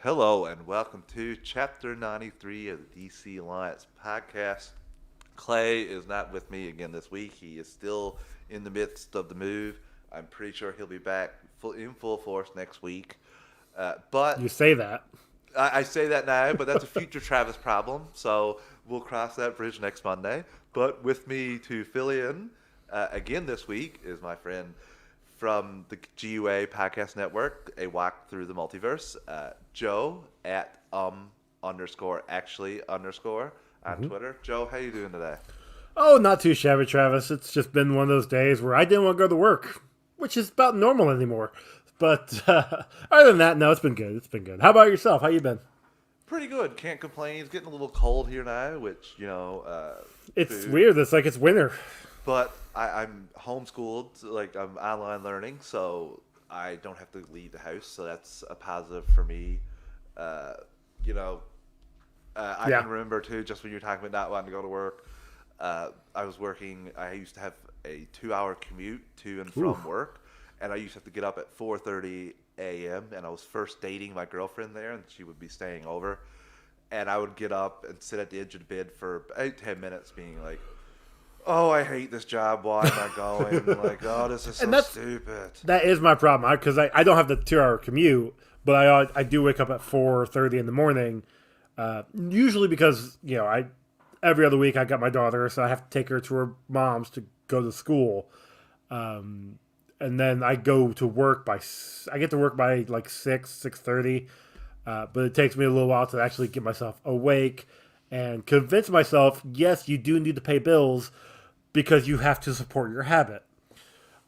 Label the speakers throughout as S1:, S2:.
S1: Hello and welcome to Chapter 93 of the DC Alliance podcast. Clay is not with me again this week. He is still in the midst of the move. I'm pretty sure he'll be back in full force next week. But
S2: You say that.
S1: I say that now, but that's a future Travis problem. So we'll cross that bridge next Monday. But with me to fill in again this week is my friend from the GUA Podcast Network, a walk through the multiverse, Joe at underscore actually underscore on Twitter. Joe, how you doing today?
S2: Oh, not too shabby, Travis. It's just been one of those days where I didn't want to go to work, which is about normal anymore. But other than that, no, it's been good. It's been good. How about yourself? How you been?
S1: Pretty good. Can't complain. It's getting a little cold here now, which,
S2: It's
S1: food.
S2: weird. It's like it's winter.
S1: But I'm homeschooled, like I'm online learning, so I don't have to leave the house. So that's a positive for me. Uh, you know, I
S2: Yeah.
S1: can remember too, just when you're talking about not wanting to go to work. I was working. I used to have a 2-hour commute to and from work, and I used to have to get up at 4:30 a.m. And I was first dating my girlfriend there, and she would be staying over, and I would get up and sit at the edge of the bed for about 10 minutes, being like, "Oh, I hate this job. Why am I going? Like, oh, this is so
S2: And that's
S1: stupid."
S2: that is my problem because I don't have the 2 hour commute, but I do wake up at 4:30 in the morning. Usually because I every other week I got my daughter, so I have to take her to her mom's to go to school. And then I go to work I get to work by like 6:30, but it takes me a little while to actually get myself awake and convince myself, yes, you do need to pay bills because you have to support your habit.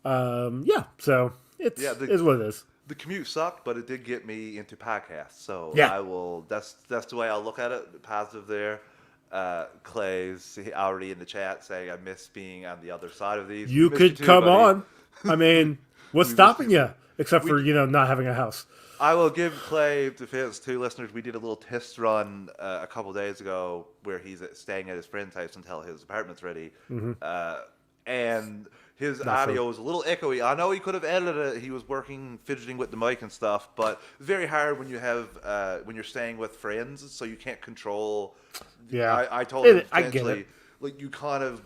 S2: So it's
S1: Yeah,
S2: is what it is.
S1: the commute sucked, but it did get me into podcasts. So
S2: Yeah,
S1: I will. That's the way I'll look at it. Positive there. Clay's already in the chat saying I miss being on the other side of these. We
S2: you
S1: missed you
S2: could
S1: too,
S2: come
S1: buddy.
S2: on. I mean, what's
S1: We missed
S2: stopping
S1: you.
S2: you except
S1: We
S2: for not having a house?
S1: I will give Clay defense to listeners. We did a little test run a couple days ago where he's staying at his friend's house until his apartment's ready. And his
S2: Not so.
S1: audio was a little echoey. I know he could have edited it. He was working, fidgeting with the mic and stuff, but it's very hard when you have when you're staying with friends, so you can't control.
S2: Yeah,
S1: I told him
S2: I get
S1: potentially,
S2: it.
S1: like you kind of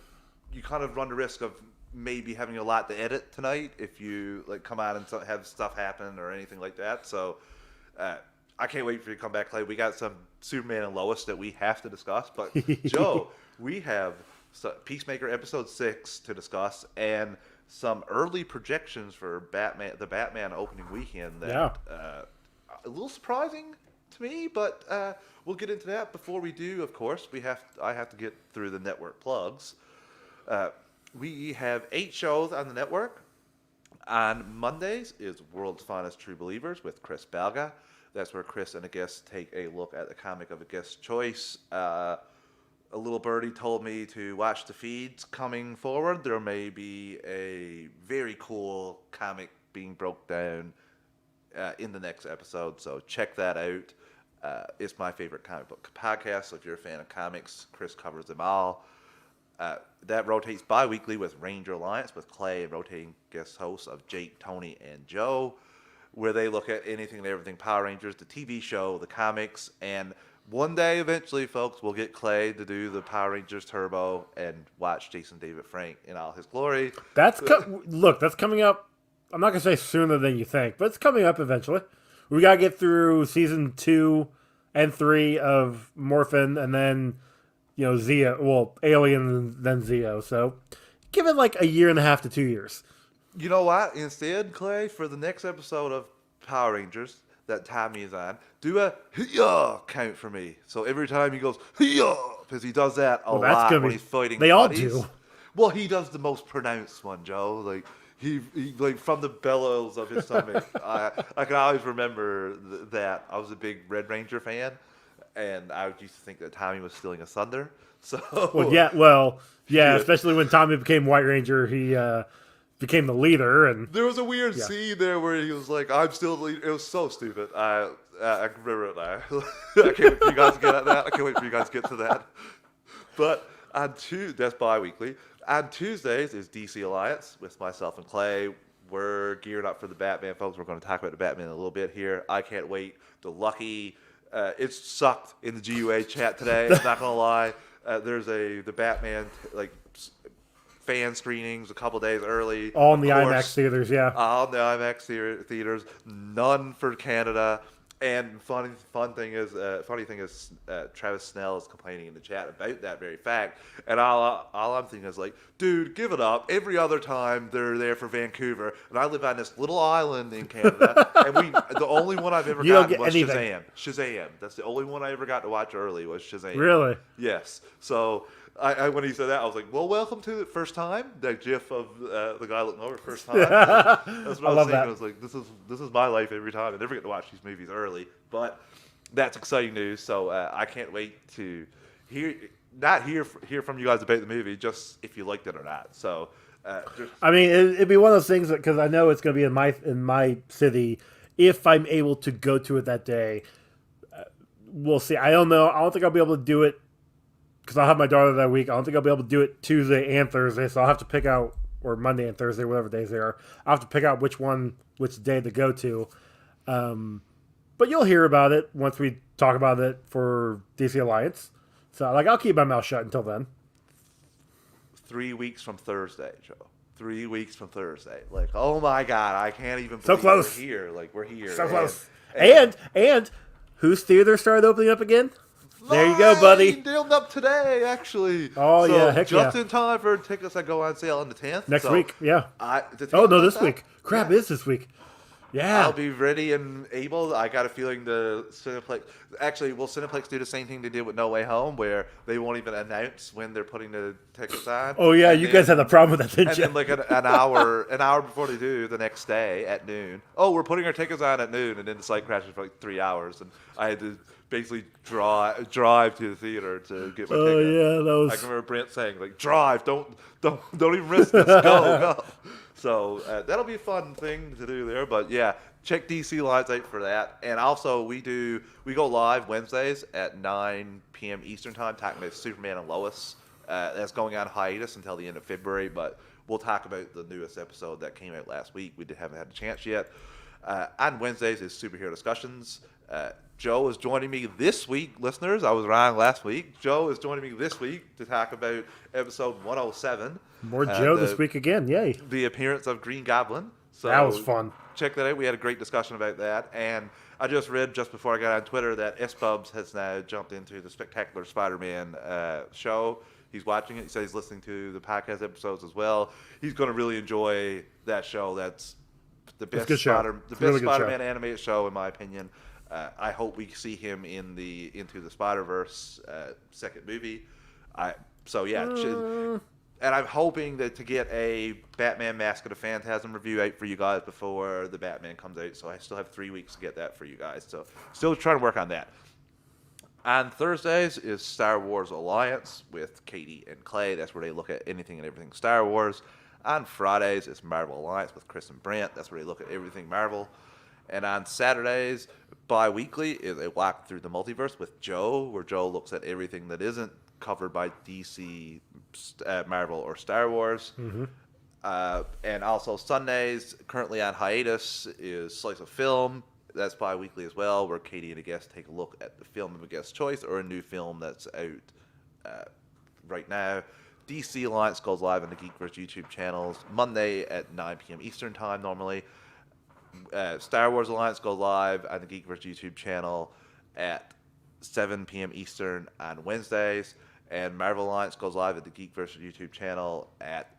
S1: run the risk of maybe having a lot to edit tonight if you like come out and have stuff happen or anything like that. So I can't wait for you to come back, Clay. We got some Superman and Lois that we have to discuss, but Joe, we have Peacemaker episode 6 to discuss and some early projections for the Batman opening weekend that a little surprising to me, but we'll get into that. Before we do, of course, I have to get through the network plugs. We have 8 shows on the network. On Mondays is World's Finest True Believers with Chris Balga. That's where Chris and a guest take a look at the comic of a guest's choice. A little birdie told me to watch the feeds coming forward. There may be a very cool comic being broke down in the next episode, so check that out. It's my favorite comic book podcast, so if you're a fan of comics, Chris covers them all. That rotates bi-weekly with Ranger Alliance with Clay and rotating guest hosts of Jake, Tony, and Joe, where they look at anything and everything Power Rangers, the TV show, the comics, and one day eventually, folks, we'll get Clay to do the Power Rangers Turbo and watch Jason David Frank in all his glory.
S2: Look, that's coming up. I'm not gonna say sooner than you think, but it's coming up eventually. We gotta get through season 2 and 3 of Morphin, and then Zeo. Well, Alien, and then Zeo. So give it like a year and a half to 2 years.
S1: You know what? Instead, Clay, for the next episode of Power Rangers that Tommy is on, do a "Hiya" count for me. So every time he goes "Hiya," because he does that a lot when he's fighting
S2: They all
S1: buddies.
S2: do.
S1: Well, he does the most pronounced one, Joe. Like he like from the bellows of his stomach. I can always remember that. I was a big Red Ranger fan, and I used to think that Tommy was stealing asunder. So
S2: yeah. Especially when Tommy became White Ranger, he became the leader, and
S1: there was a weird scene there where he was like, "I'm still the leader." It was so stupid. I can remember it now. I can't wait for you guys to get at that. I can't wait for you guys to get to that. But that's bi-weekly. On Tuesdays is DC Alliance with myself and Clay. we're gearing up for the Batman, folks. We're going to talk about the Batman in a little bit here. I can't wait. The lucky, it sucked in the GUA chat today. I'm not going to lie. There's the Batman fan screenings a couple days early.
S2: All in the IMAX theaters, yeah.
S1: All in the IMAX theaters. None for Canada. And funny thing is, Travis Snell is complaining in the chat about that very fact. And all I'm thinking is like, dude, give it up. Every other time they're there for Vancouver, and I live on this little island in Canada, and the only one I've ever gotten was anything. Shazam. That's the only one I ever got to watch early was Shazam.
S2: Really?
S1: Yes. So I when he said that, I was like, well, welcome to the first time. That GIF of the guy looking over first time. That's what I was thinking. I was like, this is my life every time. I never get to watch these movies early, but that's exciting news. So I can't wait to hear from you guys about the movie, just if you liked it or not. So
S2: I mean, it'd be one of those things because I know it's going to be in my city. If I'm able to go to it that day, we'll see. I don't know. I don't think I'll be able to do it, because I'll have my daughter that week. I don't think I'll be able to do it Tuesday and Thursday, so I'll have to pick out, or Monday and Thursday, whatever days they are. I'll have to pick out which day to go to. But you'll hear about it once we talk about it for DC Alliance. So, I'll keep my mouth shut until then.
S1: 3 weeks from Thursday, Joe. 3 weeks from Thursday. Like, oh my God, I can't even believe
S2: so close.
S1: We're here. Like, we're here.
S2: So close. And whose theater started opening up again? There you go, buddy.
S1: Dealed up today, actually.
S2: Oh,
S1: so
S2: yeah, heck
S1: just
S2: yeah.
S1: in time for tickets that go on sale on the 10th.
S2: Next week, yeah. This week. Crap,
S1: yeah.
S2: Is this week. Yeah.
S1: I'll be ready and able. I got a feeling the Cineplex... Actually, will Cineplex do the same thing they did with No Way Home, where they won't even announce when they're putting the tickets on?
S2: Oh, yeah, you guys had a problem with that, didn't you?
S1: And then, like, an hour before they do, the next day at noon, oh, we're putting our tickets on at noon, and then the site crashes for, like, 3 hours, and I had to basically drive to the theater to get my ticket.
S2: Oh, yeah, that was...
S1: I can remember Brent saying, like, drive, don't even risk this, go. So that'll be a fun thing to do there. But yeah, check DC Lives out for that. And also we go live Wednesdays at 9 p.m. Eastern time talking about Superman and Lois. That's going on hiatus until the end of February, but we'll talk about the newest episode that came out last week. We haven't had a chance yet. On Wednesdays is Superhero Discussions. Joe is joining me this week, listeners. I was wrong last week. Joe is joining me this week to talk about episode 107.
S2: More Joe this week again. Yay.
S1: The appearance of Green Goblin. So
S2: that was fun.
S1: Check that out. We had a great discussion about that. And I just read just before I got on Twitter that S-Bubs has now jumped into the Spectacular Spider-Man show. He's watching it. He says he's listening to the podcast episodes as well. He's going to really enjoy that show. That's the best Spider-Man animated show, in my opinion. I hope we see him in Into the Spider-Verse second movie. And I'm hoping to get a Batman Mask of the Phantasm review out for you guys before the Batman comes out. So I still have 3 weeks to get that for you guys. So still trying to work on that. On Thursdays is Star Wars Alliance with Katie and Clay. That's where they look at anything and everything Star Wars. On Fridays, it's Marvel Alliance with Chris and Brent. That's where they look at everything Marvel. And on Saturdays, bi-weekly, is a walk through the multiverse with Joe, where Joe looks at everything that isn't covered by DC, Marvel, or Star Wars.
S2: Mm-hmm.
S1: And also Sundays, currently on hiatus, is Slice of Film. That's bi-weekly as well, where Katie and a guest take a look at the film of a guest's choice or a new film that's out right now. DC Alliance goes live on the Geekverse YouTube channels Monday at 9 p.m. Eastern Time normally. Star Wars Alliance goes live on the Geekverse YouTube channel at 7 p.m. Eastern on Wednesdays. And Marvel Alliance goes live at the Geekverse YouTube channel at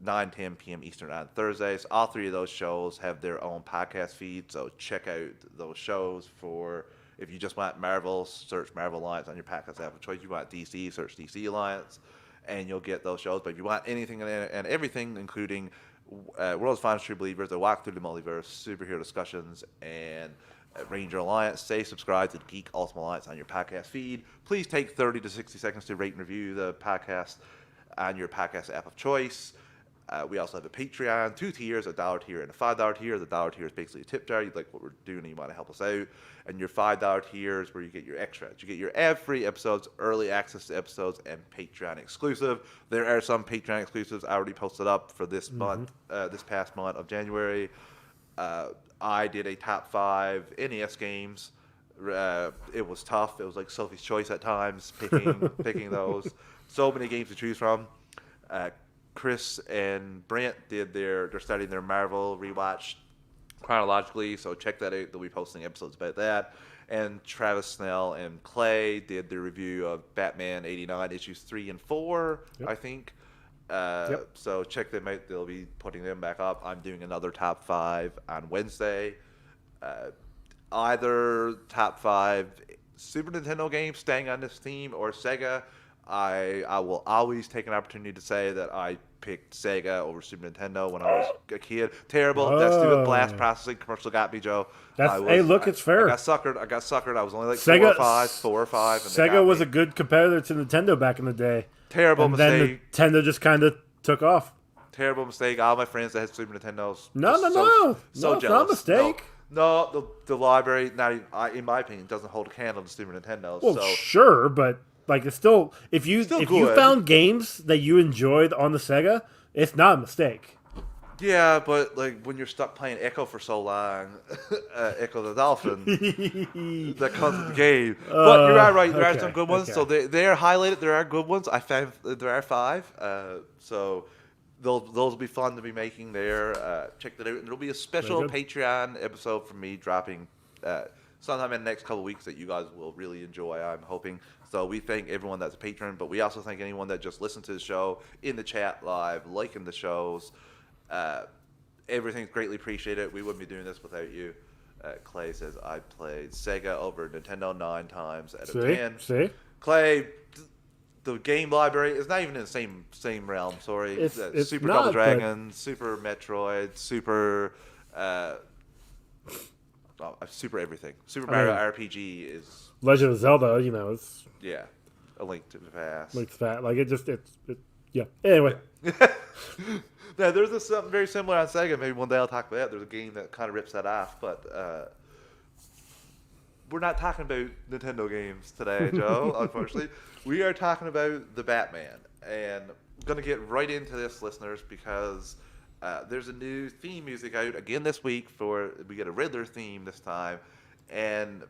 S1: 9-10 p.m. Eastern on Thursdays. All three of those shows have their own podcast feed, so check out those shows for... If you just want Marvel, search Marvel Alliance on your podcast app of choice. If you want DC, search DC Alliance, and you'll get those shows. But if you want anything and everything, including World's Finest True Believers, a walk through the multiverse, superhero discussions, and Ranger Alliance, stay subscribed to the Geek Ultimate Alliance on your podcast feed. Please take 30 to 60 seconds to rate and review the podcast on your podcast app of choice. We also have a Patreon, 2 tiers, a $1 tier and a $5 tier. The $1 tier is basically a tip jar. You like what we're doing and you want to help us out. And your $5 tier is where you get your extras. You get your ad-free episodes, early access to episodes, and Patreon exclusive. There are some Patreon exclusives I already posted up for this month, this past month of January. I did a top 5 NES games. It was tough. It was like Sophie's Choice at times, picking those. So many games to choose from. Chris and Brent they're starting their Marvel rewatch chronologically, so check that out. They'll be posting episodes about that. And Travis Snell and Clay did the review of Batman 89 issues 3 and 4, I think. So check them out. They'll be putting them back up. I'm doing another top 5 on Wednesday. Either top 5 Super Nintendo games staying on this theme or Sega. I will always take an opportunity to say that I picked Sega over Super Nintendo when I was a kid. Terrible. That stupid blast processing commercial got me, Joe.
S2: It's fair.
S1: I got suckered. I was only like Sega, 4 or 5. And
S2: Sega was a good competitor to Nintendo back in the day.
S1: Terrible mistake.
S2: Then Nintendo just kind of took off.
S1: Terrible mistake. All my friends that had Super Nintendos.
S2: No.
S1: It's not
S2: a mistake.
S1: No, the library, in my opinion, doesn't hold a candle to Super Nintendo.
S2: Well, sure, but like it's still if you found games that you enjoyed on the Sega, it's not a mistake.
S1: Yeah, but like when you're stuck playing Echo for so long, Echo the Dolphin, that comes with the game. But you are right. There are some good ones. So they are highlighted. There are good ones. I found there are 5. So those will be fun to be making there. Check that out. And there'll be a special Patreon episode from me dropping sometime in the next couple of weeks that you guys will really enjoy, I'm hoping. So we thank everyone that's a patron, but we also thank anyone that just listened to the show in the chat live, liking the shows. Everything's greatly appreciated. We wouldn't be doing this without you. Clay says, I played Sega over Nintendo 9 times out of 10.
S2: See?
S1: Clay, the game library is not even in the same realm, sorry.
S2: It's
S1: Super
S2: not,
S1: Double Dragon, Super Metroid, Super everything. Super Mario RPG is...
S2: Legend of Zelda, it's...
S1: Yeah. A Link to the Past.
S2: Like, yeah. Anyway.
S1: Now, there's something very similar on Sega. Maybe one day I'll talk about that. There's a game that kind of rips that off, but we're not talking about Nintendo games today, Joe, unfortunately. We are talking about the Batman, and I'm going to get right into this, listeners, because there's a new theme music out again this week. We get a Riddler theme this time, and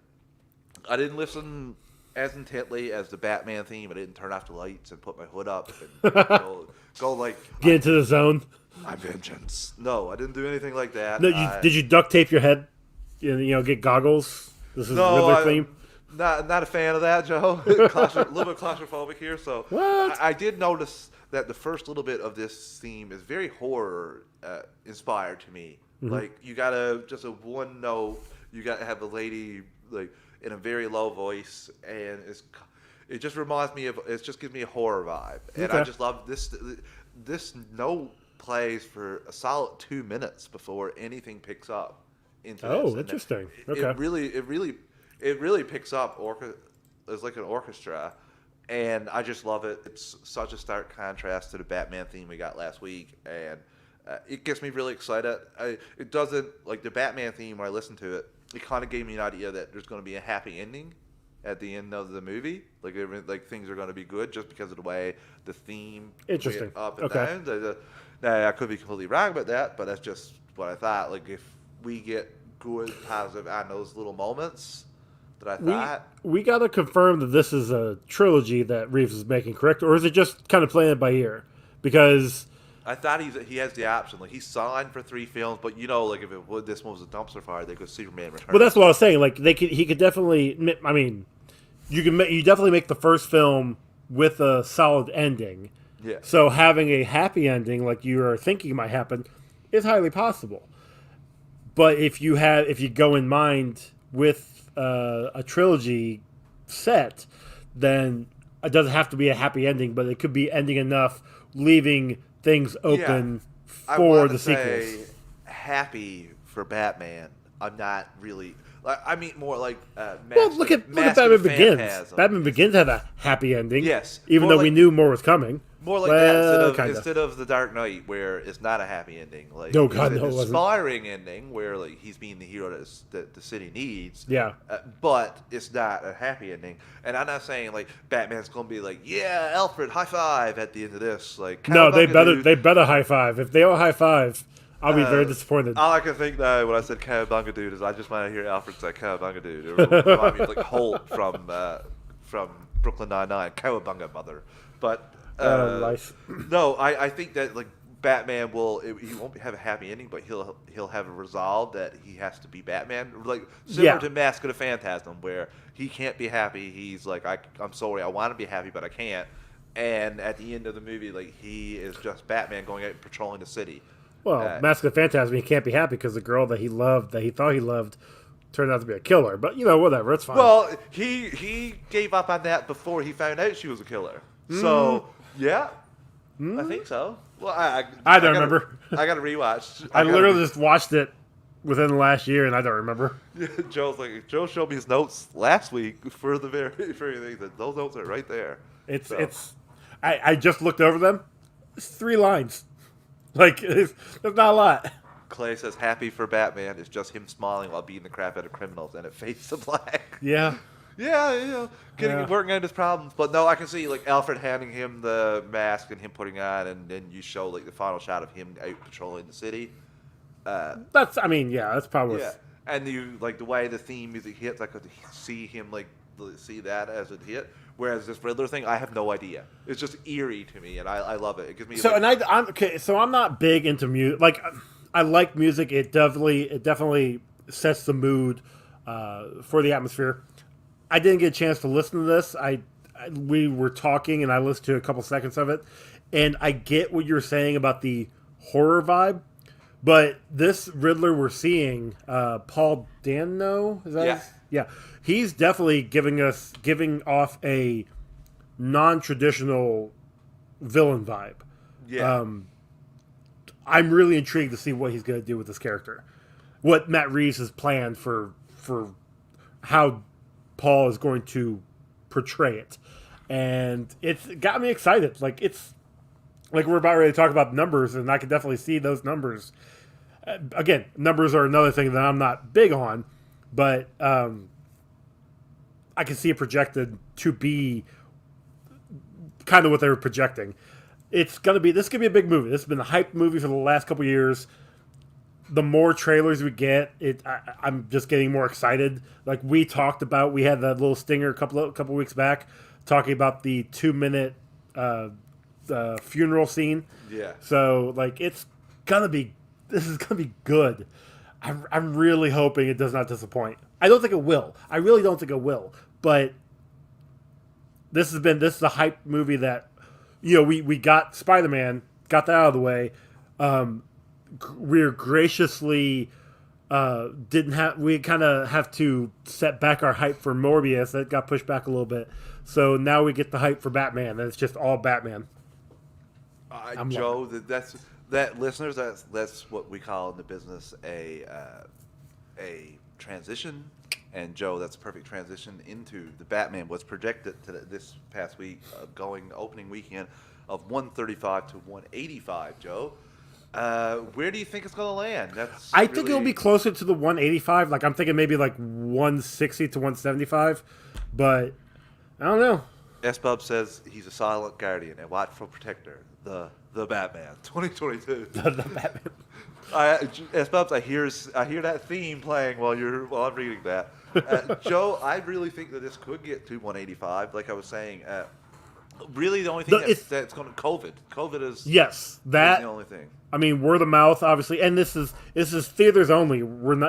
S1: I didn't listen as intently as the Batman theme. I didn't turn off the lights and put my hood up and go like...
S2: Get into the zone.
S1: My vengeance. No, I didn't do anything like that.
S2: No, did you duct tape your head? Get goggles? This is Riddler theme?
S1: Not a fan of that, Joe. A little bit claustrophobic here. So
S2: what?
S1: I did notice that the first little bit of this theme is very horror inspired to me. Mm-hmm. Like, you gotta, just a one note, you gotta have a lady like in a very low voice, and it just reminds me of, it just gives me a horror vibe. And I just love this note plays for a solid 2 minutes before anything picks up into this.
S2: Oh, interesting. Okay.
S1: It really picks up. It's like an orchestra, and I just love it. It's such a stark contrast to the Batman theme we got last week, and it gets me really excited. It doesn't, like the Batman theme, when I listened to it, it kind of gave me an idea that there's going to be a happy ending at the end of the movie. Like things are going to be good just because of the way the theme
S2: interesting
S1: up and down. Now, I could be completely wrong about that, but that's just what I thought. Like, if we get good, positive on those little moments that I thought...
S2: We got to confirm that this is a trilogy that Reeves is making, correct? Or is it just kind of playing it by ear? Because...
S1: I thought he has the option. Like, he's signed for 3 films, but like if this one was a dumpster fire, they could Superman Returns.
S2: Well, that's what I was saying. Like, he could definitely. I mean, you definitely make the first film with a solid ending.
S1: Yeah.
S2: So having a happy ending, like you are thinking might happen, is highly possible. But if you go in mind with a trilogy set, then it doesn't have to be a happy ending, but it could be ending enough, leaving things open for the sequels.
S1: Happy for Batman. I'm not really. I mean, more like.
S2: Well, look at Batman Begins. Batman Begins had a happy ending.
S1: Yes,
S2: even though we knew more was coming.
S1: More like
S2: Well,
S1: that
S2: kinda.
S1: instead of the Dark Knight, where it's not a happy ending. Like
S2: No,
S1: it's
S2: God,
S1: an
S2: no, it wasn't.
S1: inspiring ending where like he's being the hero that the city needs.
S2: Yeah.
S1: But it's not a happy ending. And I'm not saying like Batman's gonna be like, yeah, Alfred, high five at the end of this. Like,
S2: No,
S1: cowabunga,
S2: they
S1: dude.
S2: better high five. If they don't high five, I'll be very disappointed.
S1: All I can think now when I said cowabunga, dude, is I just want to hear Alfred say cowabunga, dude. It remind me of like Holt from Brooklyn Nine-Nine, cowabunga, mother. But
S2: Life.
S1: no, I think that like Batman he won't have a happy ending, but he'll have a resolve that he has to be Batman, like similar to Mask of the Phantasm, where he can't be happy. He's like, I'm sorry, I want to be happy, but I can't. And at the end of the movie, like he is just Batman going out and patrolling the city.
S2: Well, Mask of the Phantasm, he can't be happy because the girl that he loved, that he thought he loved, turned out to be a killer. But whatever, it's fine.
S1: Well, he gave up on that before he found out she was a killer. So yeah, I think so. Well,
S2: I don't remember.
S1: I got to rewatch.
S2: I literally just watched it within the last year, and I don't remember.
S1: Joe showed me his notes last week for the very thing. That those notes are right there.
S2: I just looked over them. It's 3 lines. Like there's not a lot.
S1: Clay says happy for Batman is just him smiling while beating the crap out of criminals, and it fades to black.
S2: Yeah.
S1: Yeah, working on his problems. But no, I can see like Alfred handing him the mask and him putting on, and then you show like the final shot of him out patrolling the city.
S2: That's probably.
S1: Yeah, and you like the way the theme music hits. I could see him like see that as it hit. Whereas this Riddler thing, I have no idea. It's just eerie to me, and I love it. It gives me
S2: I'm okay. So I'm not big into music. Like I like music. It definitely sets the mood for the atmosphere. I didn't get a chance to listen to this. We were talking, and I listened to a couple seconds of it, and I get what you're saying about the horror vibe, but this Riddler we're seeing, Paul Dano, is that? Yeah, he's definitely giving off a non-traditional villain vibe.
S1: Yeah.
S2: I'm really intrigued to see what he's going to do with this character, what Matt Reeves has planned for how Paul is going to portray it, and it's got me excited. Like it's like we're about ready to talk about numbers, and I can definitely see those numbers. Again, numbers are another thing that I'm not big on, but I can see it projected to be kind of what they were projecting. This could be a big movie. This has been a hyped movie for the last couple years. The more trailers we get, I'm just getting more excited. Like we talked about, we had that little stinger a couple weeks back, talking about the 2-minute funeral scene.
S1: Yeah.
S2: So like this is gonna be good. I'm really hoping it does not disappoint. I don't think it will. I really don't think it will. But this is a hype movie that we got Spider-Man, got that out of the way. We're graciously we kind of have to set back our hype for Morbius. That got pushed back a little bit. So now we get the hype for Batman, and it's just all Batman.
S1: Joe, listeners, that's what we call in the business a transition. And Joe, that's a perfect transition into the Batman was projected to this past week, going opening weekend of 135 to 185. Joe. Where do you think it's going to land?
S2: I think it'll be closer to the 185. Like I'm thinking maybe like 160 to 175, but I don't know.
S1: S-Bub says he's a silent guardian and watchful protector. The Batman 2022.
S2: The Batman.
S1: S-Bubs, I hear that theme playing while I'm reading that. Joe, I really think that this could get to 185. Like I was saying. Really, the only thing that's going to COVID. COVID is the only thing.
S2: I mean, word of mouth, obviously, and this is theaters only.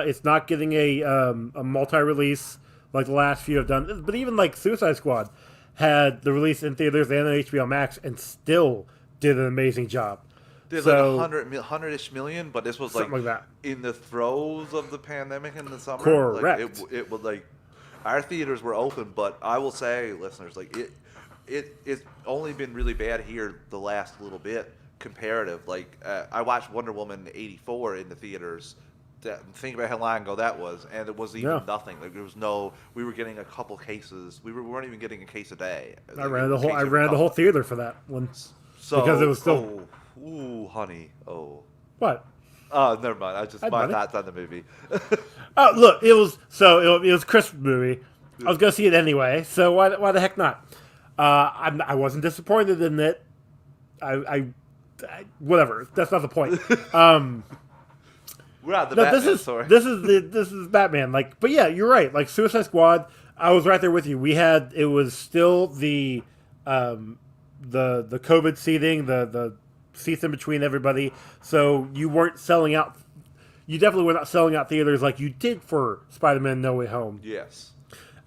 S2: It's not getting a multi-release like the last few have done. But even like Suicide Squad had the release in theaters and on HBO Max, and still did an amazing job.
S1: There's like 100-ish million, but this was like
S2: that.
S1: In the throes of the pandemic in the summer.
S2: Correct.
S1: Like, it was like our theaters were open, but I will say, listeners, like it's only been really bad here the last little bit comparative. Like I watched Wonder Woman 84 in the theaters. Think about how long ago that was, and it was even nothing. Like there was we were getting a couple cases. We weren't even getting a case a day.
S2: I ran the whole theater for that one.
S1: So,
S2: because it was still
S1: honey, oh.
S2: what?
S1: Oh, never mind. I just
S2: Hi,
S1: my
S2: buddy.
S1: thoughts on the movie.
S2: Oh, look, it was a Christmas movie. I was gonna see it anyway, so why the heck not? I wasn't disappointed in it. I whatever. That's not the point.
S1: We're on the
S2: No,
S1: Batman, sorry.
S2: this is Batman. Like, but yeah, you're right. Like Suicide Squad, I was right there with you. It was still the COVID seating, the seats in between everybody. So you weren't selling out. You definitely were not selling out theaters like you did for Spider-Man: No Way Home.
S1: Yes.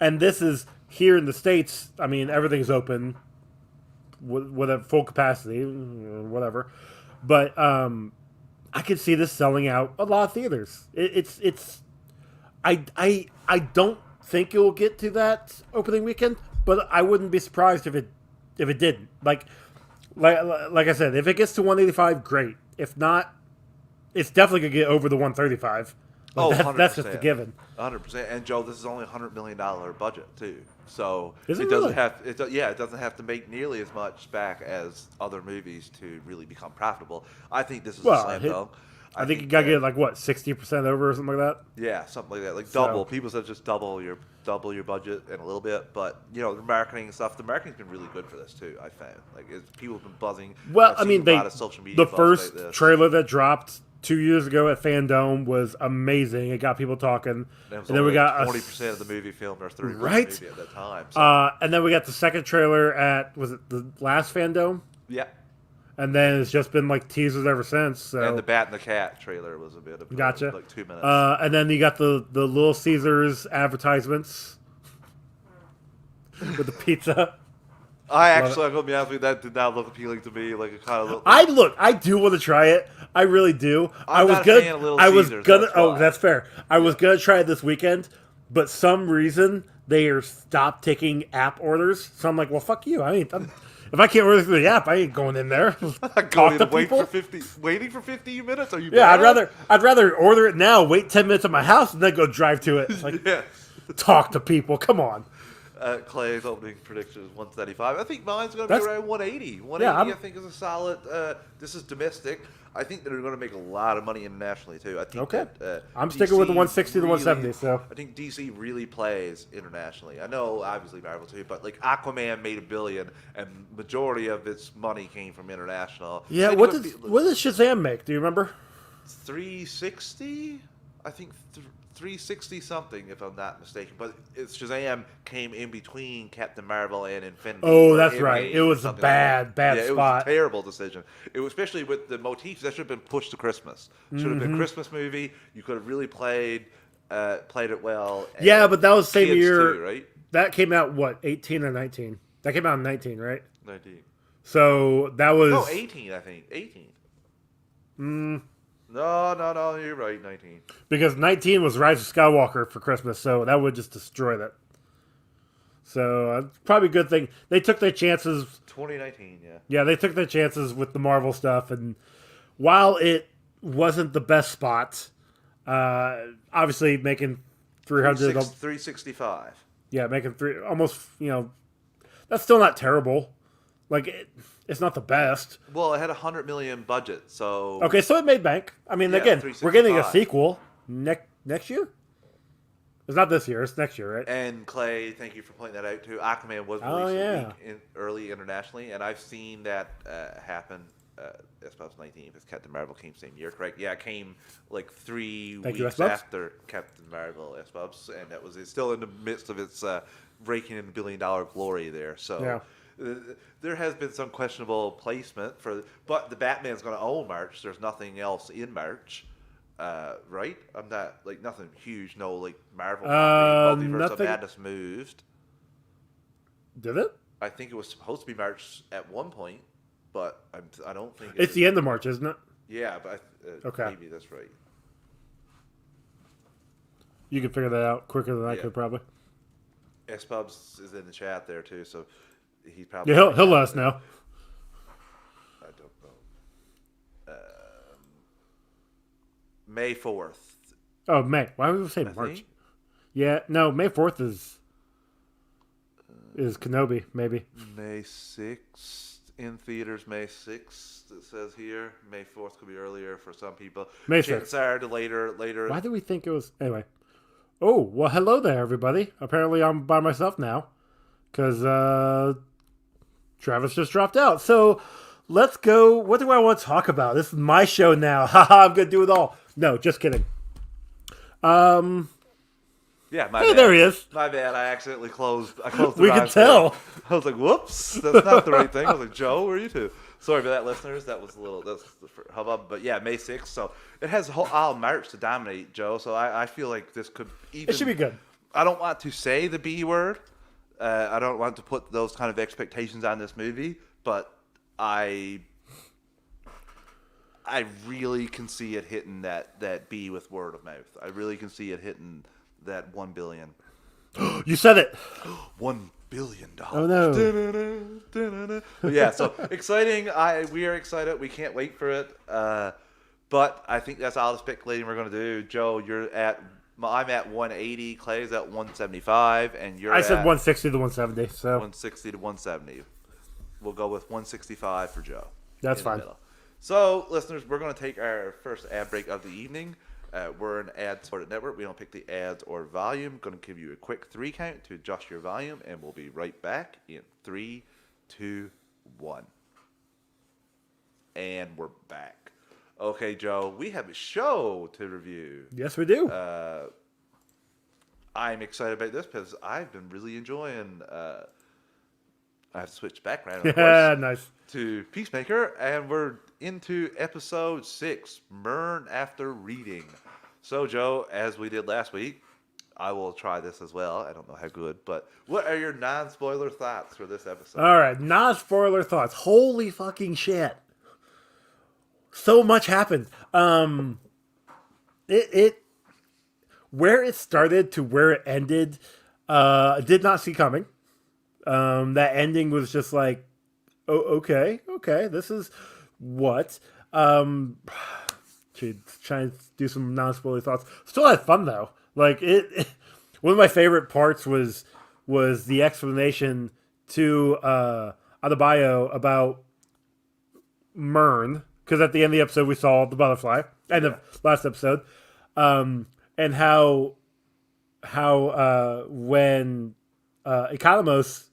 S2: And this is here in the States. I mean, everything's open with a full capacity, whatever. But I could see this selling out a lot of theaters. I don't think it will get to that opening weekend, but I wouldn't be surprised if it didn't. Like I said, if it gets to 185, great. If not, it's definitely gonna get over the 135. That's just a given.
S1: 100%. And Joe, this is only $100 million budget too, so
S2: Is it
S1: doesn't
S2: really?
S1: have it doesn't have to make nearly as much back as other movies to really become profitable. I think this is a slam dunk.
S2: I think you gotta get like what 60% over or something like that.
S1: Yeah, something like that, like
S2: So-
S1: double. People said just double your budget in a little bit, but the marketing and stuff. The marketing's been really good for this too. I found people have been buzzing.
S2: Well,
S1: I've
S2: I
S1: seen
S2: mean,
S1: a lot of social media
S2: the
S1: buzz
S2: first
S1: about this.
S2: trailer that dropped 2 years ago at Fandome was amazing. It got people talking, and then we got
S1: 20% of the movie filmed or 30%
S2: Right?
S1: of the movie at that time. So.
S2: and then we got the second trailer at was it the last Fandome,
S1: Yeah.
S2: and then it's just been like teasers ever since. So
S1: And the Bat and the Cat trailer was a bit of
S2: Gotcha.
S1: like 2 minutes.
S2: and then you got the Little Caesars advertisements with the pizza.
S1: I'm gonna be honest with you, that did not look appealing to me. Like it kind of looked.
S2: I do want to try it. I really do.
S1: I'm not a fan of Little Caesars, that's why.
S2: That's fair. I was gonna try it this weekend, but some reason they are stopped taking app orders. So I'm like, well, fuck you. If I can't order through the app, I ain't going in there.
S1: Going
S2: to
S1: to wait
S2: people.
S1: for waiting for 15 minutes. Are you?
S2: Yeah,
S1: mad?
S2: I'd rather order it now, wait 10 minutes at my house, and then go drive to it. It's like,
S1: Yeah.
S2: talk to people. Come on.
S1: Clay's opening prediction is 175. I think mine's going to be
S2: That's-
S1: around 180. 180,
S2: Yeah,
S1: I think, is a solid. This is domestic. I think they're going to make a lot of money internationally too. I think
S2: Okay.
S1: that,
S2: I'm sticking with the
S1: DC
S2: 160 to 170, so.
S1: I think DC really plays internationally. I know, obviously, Marvel too, but like Aquaman made $1 billion, and majority of its money came from international.
S2: Yeah,
S1: Same
S2: what
S1: with
S2: did Shazam make? Do you remember?
S1: 360? I think 360 something, if I'm not mistaken. But Shazam came in between Captain Marvel and Infinity.
S2: Oh,
S1: War
S2: that's
S1: Endgame
S2: right. It
S1: or
S2: was a
S1: something like that.
S2: bad
S1: Yeah, it was
S2: spot.
S1: a terrible decision. It was, especially with the motifs, that should have been pushed to Christmas. Should have been a Christmas movie. You could have really played it well.
S2: Yeah, but that was the same
S1: kids
S2: year.
S1: too, right?
S2: That came out, what, 18 or 19? That came out in 19, right?
S1: 19.
S2: So that was.
S1: No, 18, I think. 18. No, you're right, 19.
S2: Because 19 was Rise of Skywalker for Christmas, so that would just destroy that. So it's probably a good thing. They took their chances.
S1: 2019, yeah.
S2: Yeah, they took their chances with the Marvel stuff. And while it wasn't the best spot, obviously making 300.
S1: 365.
S2: Yeah, making almost, that's still not terrible. Like, it's not the best.
S1: Well, it had $100 million budget, so
S2: Okay, so it made bank. I mean,
S1: Yeah,
S2: again, we're getting a
S1: 365.
S2: sequel next year? It's not this year. It's next year, right?
S1: And Clay, thank you for pointing that out too. Aquaman was
S2: Oh,
S1: released
S2: yeah.
S1: early internationally, and I've seen that happen. Xbox 19, because Captain Marvel came same year, correct? Yeah, it came like 3
S2: Thank you,
S1: weeks
S2: Xbox.
S1: after Captain Marvel Xbox, and that was it's still in the midst of its raking in $1 billion glory there. So.
S2: Yeah.
S1: There has been some questionable placement but the Batman's going to own March. There's nothing else in March, right? I'm not like nothing huge. No, like Marvel, Multiverse of
S2: nothing-
S1: Madness moved.
S2: Did it?
S1: I think it was supposed to be March at one point, but I don't think
S2: It's the end of March, isn't it?
S1: Yeah, but
S2: Okay.
S1: maybe that's right.
S2: You can figure that out quicker than I
S1: Yeah.
S2: could, probably.
S1: S-Pubs is in the chat there too, so he probably
S2: Yeah, he'll let us know.
S1: I don't know. May 4th.
S2: Oh, May. Why would we say
S1: I
S2: March?
S1: think.
S2: Yeah, no, May 4th is Kenobi, maybe.
S1: May 6th in theaters May 6th, it says here. May 4th could be earlier for some people.
S2: May 6th.
S1: Chances are to later.
S2: Why do we think it was... Anyway. Oh, well, hello there, everybody. Apparently I'm by myself now. Because Travis just dropped out. So let's go. What do I want to talk about? This is my show now. Haha, I'm going to do it all. No, just kidding.
S1: Yeah, my
S2: hey,
S1: bad.
S2: there he is.
S1: My bad. I accidentally closed the
S2: We can tell.
S1: I was like, whoops. That's not the right thing. I was like, Joe, where are you two? Sorry for that, listeners. That's the hubbub. But yeah, May 6th. So it has all March to dominate, Joe. So I feel like this could even...
S2: It should be good.
S1: I don't want to say the B word. I don't want to put those kind of expectations on this movie. But I really can see it hitting that B with word of mouth. I really can see it hitting that $1 billion.
S2: You said it.
S1: $1 billion.
S2: Oh no.
S1: Yeah, so exciting. We are excited. We can't wait for it. But I think that's all the speculating we're going to do. Joe, I'm at 180. Clay's at 175, and you're.
S2: I said
S1: at
S2: 160 to 170. So
S1: 160 to 170. We'll go with 165 for Joe.
S2: That's fine.
S1: So, listeners, we're going to take our first ad break of the evening. We're an ad-supported network. We don't pick the ads or volume. Going to give you a quick 3 count to adjust your volume, and we'll be right back in 3, 2, 1. And we're back. Okay, Joe, we have a show to review.
S2: Yes, we do.
S1: I'm excited about this because I've been really enjoying... I have to switch background, of
S2: Yeah,
S1: course,
S2: nice.
S1: to Peacemaker, and we're into episode 6, Burn After Reading. So, Joe, as we did last week, I will try this as well. I don't know how good, but what are your non-spoiler thoughts for this episode?
S2: All right, non-spoiler thoughts. Holy fucking shit. So much happened. Where it started to where it ended, did not see coming. That ending was just like, oh, okay, this is what. Trying to do some non-spoiler thoughts. Still had fun though. Like one of my favorite parts was the explanation to Adebayo about Myrn, because at the end of the episode we saw the butterfly, end of last episode, and how when Economos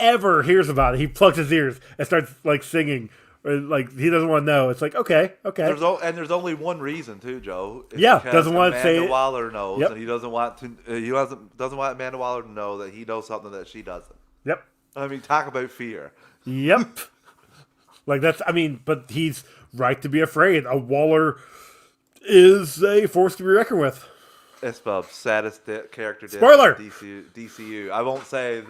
S2: ever hears about it, he plugs his ears and starts like singing, or like he doesn't want to know. It's like okay.
S1: There's only one reason too, Joe. It's
S2: doesn't want to say it.
S1: Amanda Waller knows,
S2: Yep.
S1: and he doesn't want to. He doesn't want Amanda Waller to know that he knows something that she doesn't.
S2: Yep.
S1: I mean, talk about fear.
S2: Yep. Like that's. I mean, but he's right to be afraid. A Waller is a force to be reckoned with.
S1: It's the saddest character death
S2: Spoiler!
S1: in DCU. I won't say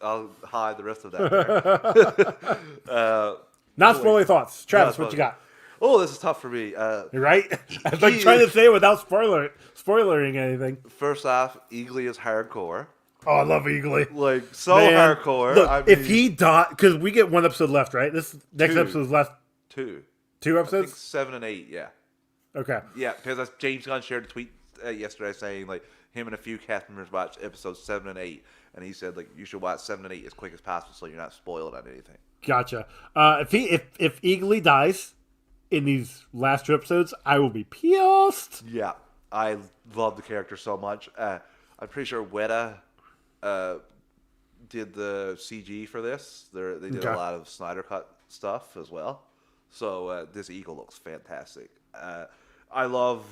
S1: I'll hide the rest of that.
S2: Not spoiler thoughts. Travis, what you got?
S1: Oh, this is tough for me.
S2: Right? I was like trying to say it without spoilering anything.
S1: First off, Eagly is hardcore.
S2: Oh, I love Eagly.
S1: Like, so
S2: Man,
S1: hardcore.
S2: Look,
S1: I mean,
S2: if he died, because we get one episode left, right? This next episode is left.
S1: Two
S2: Two
S1: I
S2: episodes?
S1: think 7 and 8, yeah.
S2: Okay.
S1: Yeah, because James Gunn shared a tweet yesterday saying, like, him and a few cast members watched episodes 7 and 8, and he said, like, you should watch 7 and 8 as quick as possible so you're not spoiled on anything.
S2: Gotcha. If Eagly dies in these last 2 episodes, I will be pissed.
S1: Yeah, I love the character so much. I'm pretty sure Weta did the CG for this. They did a lot of Snyder Cut stuff as well. So this eagle looks fantastic. I love,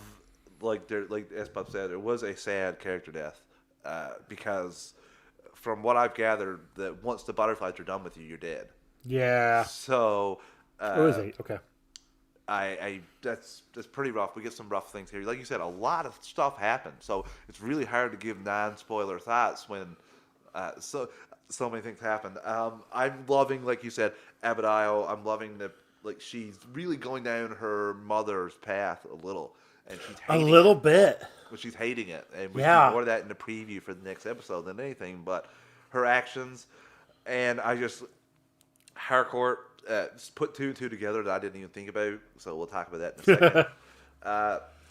S1: as Bob said, it was a sad character death because from what I've gathered, that once the butterflies are done with you, you're dead.
S2: Yeah.
S1: So
S2: It was 8. Okay.
S1: That's pretty rough. We get some rough things here. Like you said, a lot of stuff happened. So it's really hard to give non-spoiler thoughts when so many things happened. I'm loving, like you said, Abigail. I'm loving she's really going down her mother's path a little, and she's hating
S2: a little bit.
S1: But she's hating it, and we see more of that in the preview for the next episode than anything. But her actions, and Harcourt put two and two together that I didn't even think about. So we'll talk about that in a second.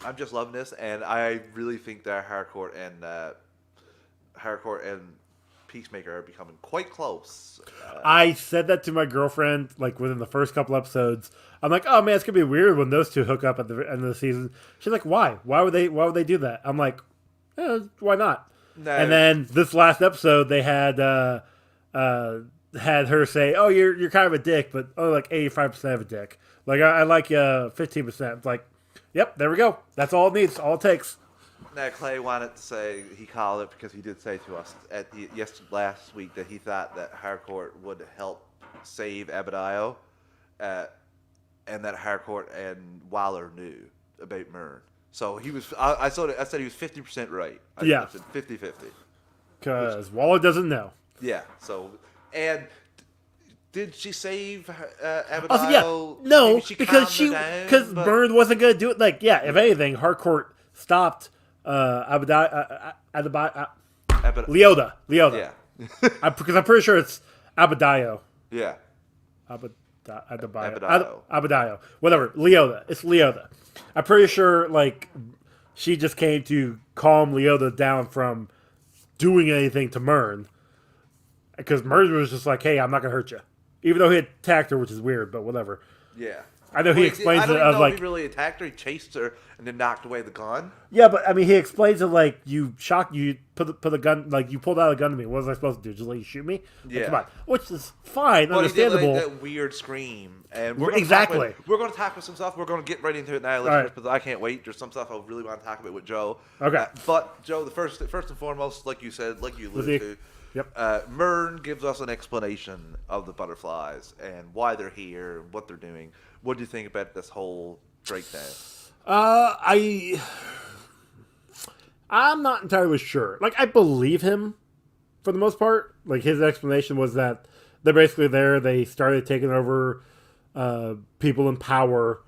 S1: I'm just loving this, and I really think that Harcourt and Peacemaker are becoming quite close.
S2: I said that to my girlfriend like within the first couple episodes. I'm like, oh man, it's gonna be weird when those two hook up at the end of the season. She's like, why? Why would they do that? I'm like, why not?
S1: No.
S2: And then this last episode, they had her say, "Oh, you're kind of a dick, but like 85% of a dick. Like I like 15%." It's like, yep, there we go. That's all it needs. All it takes.
S1: Now, Clay wanted to say he called it because he did say to us last week that he thought that Harcourt would help save Abadayo, and that Harcourt and Waller knew about Myrn. So he was. I said he was 50% right. I said 50-50.
S2: Because Waller doesn't know.
S1: Yeah. So and. Did she save Abadayo?
S2: Also, yeah, no, because Myrn wasn't gonna do it. Like, yeah, if anything, Harcourt stopped Leoda.
S1: Yeah.
S2: Because I'm pretty sure it's Abadayo.
S1: Yeah.
S2: Abadayo. Whatever. Leoda. It's Leoda. I'm pretty sure, like, she just came to calm Leoda down from doing anything to Myrn. Because Myrn was just like, hey, I'm not going to hurt you. Even though he attacked her, which is weird, but whatever.
S1: Yeah.
S2: I know he explains
S1: I don't
S2: it of
S1: know
S2: like
S1: if he really attacked her. He chased her and then knocked away the gun.
S2: Yeah, but I mean, he explains it like you put the gun, like you pulled out a gun to me. What was I supposed to do? Just let you shoot me? Like,
S1: Yeah.
S2: come on, which is fine,
S1: But
S2: understandable.
S1: he did like that weird scream, and we're
S2: Exactly.
S1: We're going to talk about some stuff. We're going to get right into it now, listeners. But I can't wait. There's some stuff I really want to talk about with Joe.
S2: Okay.
S1: But Joe, the first and foremost, like you said, like you alluded to.
S2: Yep.
S1: Myrn gives us an explanation of the butterflies and why they're here and what they're doing. What do you think about this whole breakdown?
S2: I'm not entirely sure. Like, I believe him for the most part. Like, his explanation was that they're basically there. They started taking over people in power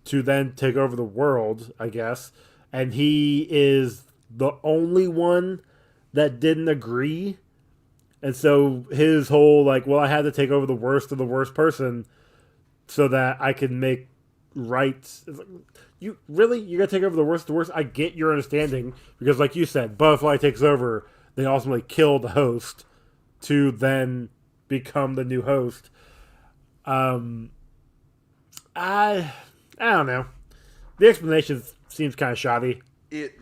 S2: to then take over the world, I guess. And he is the only one that didn't agree. And so his whole, like, well, I had to take over the worst of the worst person so that I can make rights. It's like, you're going to take over the worst of the worst? I get your understanding. Because, like you said, Butterfly takes over. They ultimately kill the host to then become the new host. I don't know. The explanation seems kind of shoddy.
S1: It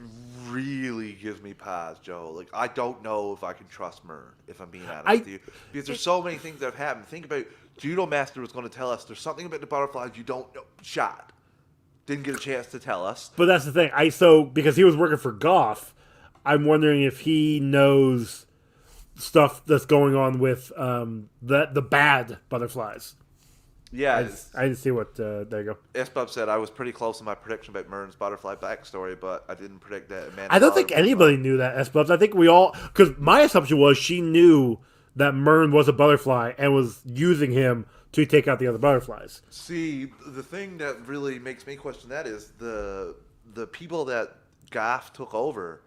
S1: really gives me pause, Joe. Like, I don't know if I can trust Myrn, if I'm being honest with you. Because there's so many things that have happened. Think about, Judo Master was going to tell us there's something about the butterflies you don't know. Shot. Didn't get a chance to tell us.
S2: But that's the thing. Because he was working for Goff, I'm wondering if he knows stuff that's going on with the bad butterflies.
S1: Yeah.
S2: I didn't see what... there you go.
S1: S-Bub said, I was pretty close in my prediction about Myrn's butterfly backstory, but I didn't predict that.
S2: I don't think anybody knew that, S-Bubs. I think we all... Because my assumption was she knew that Myrn was a butterfly and was using him to take out the other butterflies.
S1: See, the thing that really makes me question that is the people that Goff took over,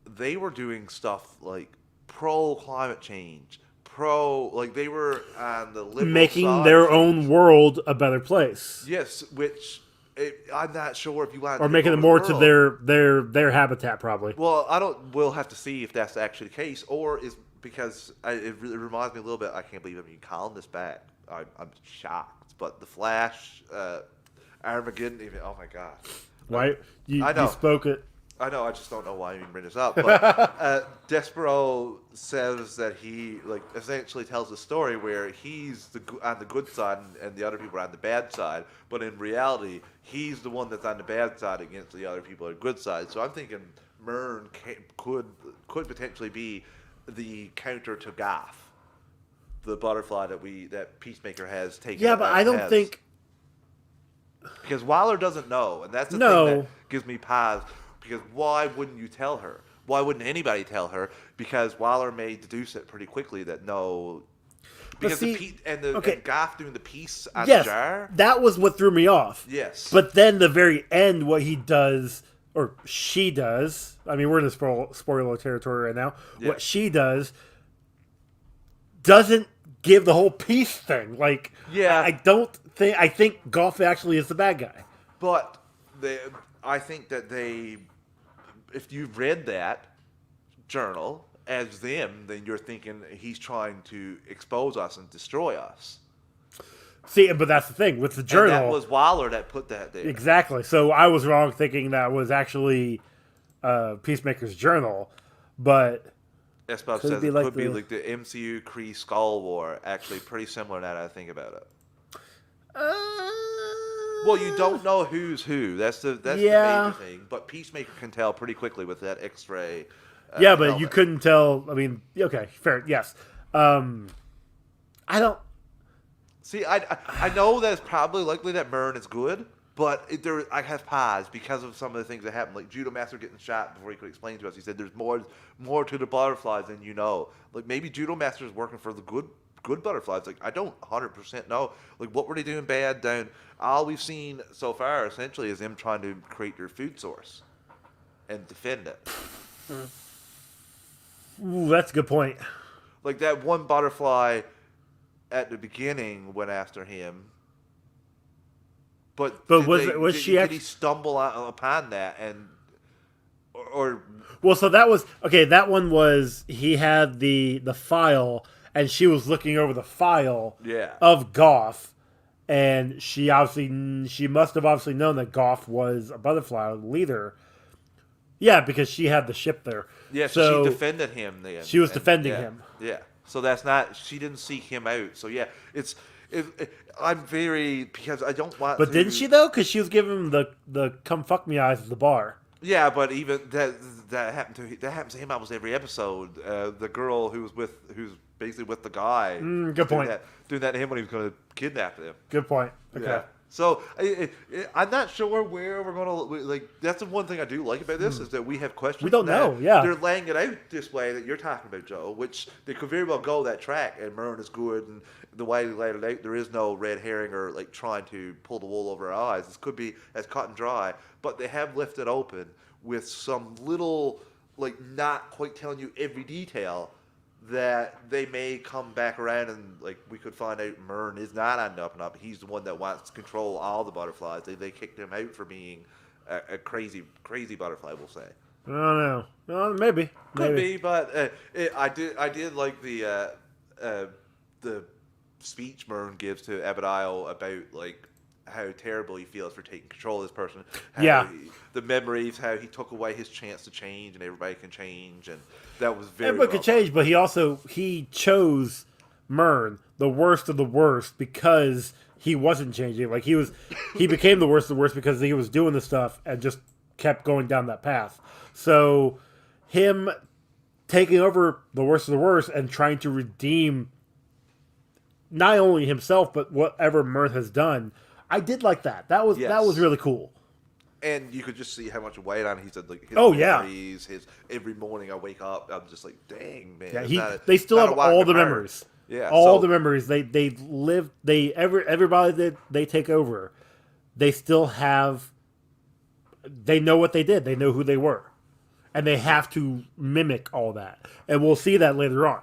S1: they were doing stuff like pro-climate change, like they were on the liberal
S2: making
S1: side,
S2: their own world a better place.
S1: Yes, which I'm not sure if you want
S2: or making it more to their habitat, probably.
S1: Well, we'll have to see if that's actually the case, or is because it really reminds me a little bit. I can't believe I'm even calling this back. I'm shocked, but the Flash, Armageddon, even oh my god,
S2: why you spoke it.
S1: I know, I just don't know why I even bring this up. But Despero says that he essentially tells a story where he's on the good side and the other people are on the bad side. But in reality, he's the one that's on the bad side against the other people on the good side. So I'm thinking Myrn could potentially be the counter to Goff, the butterfly that Peacemaker has taken.
S2: Yeah, but I don't think
S1: because Waller doesn't know, and that's the thing that gives me pause. Because why wouldn't you tell her? Why wouldn't anybody tell her? Because Waller may deduce it pretty quickly that no. Because and Goff doing the piece on the jar.
S2: That was what threw me off.
S1: Yes.
S2: But then the very end, what he does, or she does, I mean, we're in the spoiler territory right now. Yeah. What she doesn't give the whole peace thing. Like, yeah. I think Goff actually is the bad guy.
S1: But I think that if you've read that journal as them, then you're thinking he's trying to expose us and destroy us.
S2: See, but that's the thing with the journal.
S1: And that was Waller that put that there.
S2: Exactly. So I was wrong thinking that was actually Peacemaker's journal, but
S1: That's about says it could be like the MCU Kree Skull War. Actually, pretty similar now that I think about it. Well, you don't know who's who. That's the major thing. But Peacemaker can tell pretty quickly with that X-ray.
S2: But helmet. You couldn't tell. I mean, okay, fair. Yes. I don't.
S1: See, I know that it's probably likely that Myrn is good, but I have pause because of some of the things that happened. Like Judo Master getting shot before he could explain to us. He said there's more to the butterflies than you know. Like maybe Judo Master is working for the good butterflies. Like I don't 100% know. Like what were they doing bad down? All we've seen so far essentially is them trying to create their food source and defend it.
S2: Ooh, that's a good point.
S1: Like that one butterfly at the beginning went after him. But did he stumble upon that or
S2: well, so that was okay. That one was he had the file, and she was looking over the file of Goff, and she must have obviously known that Goff was a butterfly leader. Yeah, because she had the ship there.
S1: Yeah, so she defended him then.
S2: She was defending him.
S1: Yeah. So that's not. She didn't seek him out. So yeah, I'm very because I don't want.
S2: But didn't she though? Because she was giving him the come fuck me eyes at the bar.
S1: Yeah, but even that happened to him almost every episode. The girl who's basically with the guy.
S2: Good point.
S1: Doing that to him when he was going to kidnap him.
S2: Good point. Okay.
S1: Yeah. So I'm not sure where we're going to like. That's the one thing I do like about this is that we have questions.
S2: We don't know. Yeah,
S1: they're laying it out this way that you're talking about, Joe. Which they could very well go that track, and Myrn is good, and the way they laid it out, there is no red herring or like trying to pull the wool over our eyes. This could be as cut and dry, but they have left it open with some little like not quite telling you every detail. That they may come back around and like we could find out Myrn is not on Up and Up. He's the one that wants to control all the butterflies. They kicked him out for being a crazy butterfly. We'll say.
S2: I don't know. Well, maybe.
S1: Could be, but I did like the speech Myrn gives to Abigail about like how terrible he feels for taking control of this person. The memories, how he took away his chance to change, and everybody can change, and that was very.
S2: Everybody could change, but he chose Myrn, the worst of the worst, because he wasn't changing. Like he became the worst of the worst because he was doing the stuff and just kept going down that path. So him taking over the worst of the worst and trying to redeem not only himself but whatever Myrn has done. I did like that. That was really cool.
S1: And you could just see how much weight on. He said, like, his memories, his every morning I wake up, I'm just like, dang man.
S2: Yeah, they still have all the memories.
S1: Yeah,
S2: all the memories. They live. Everybody that they take over, they still have. They know what they did. They know who they were, and they have to mimic all that. And we'll see that later on.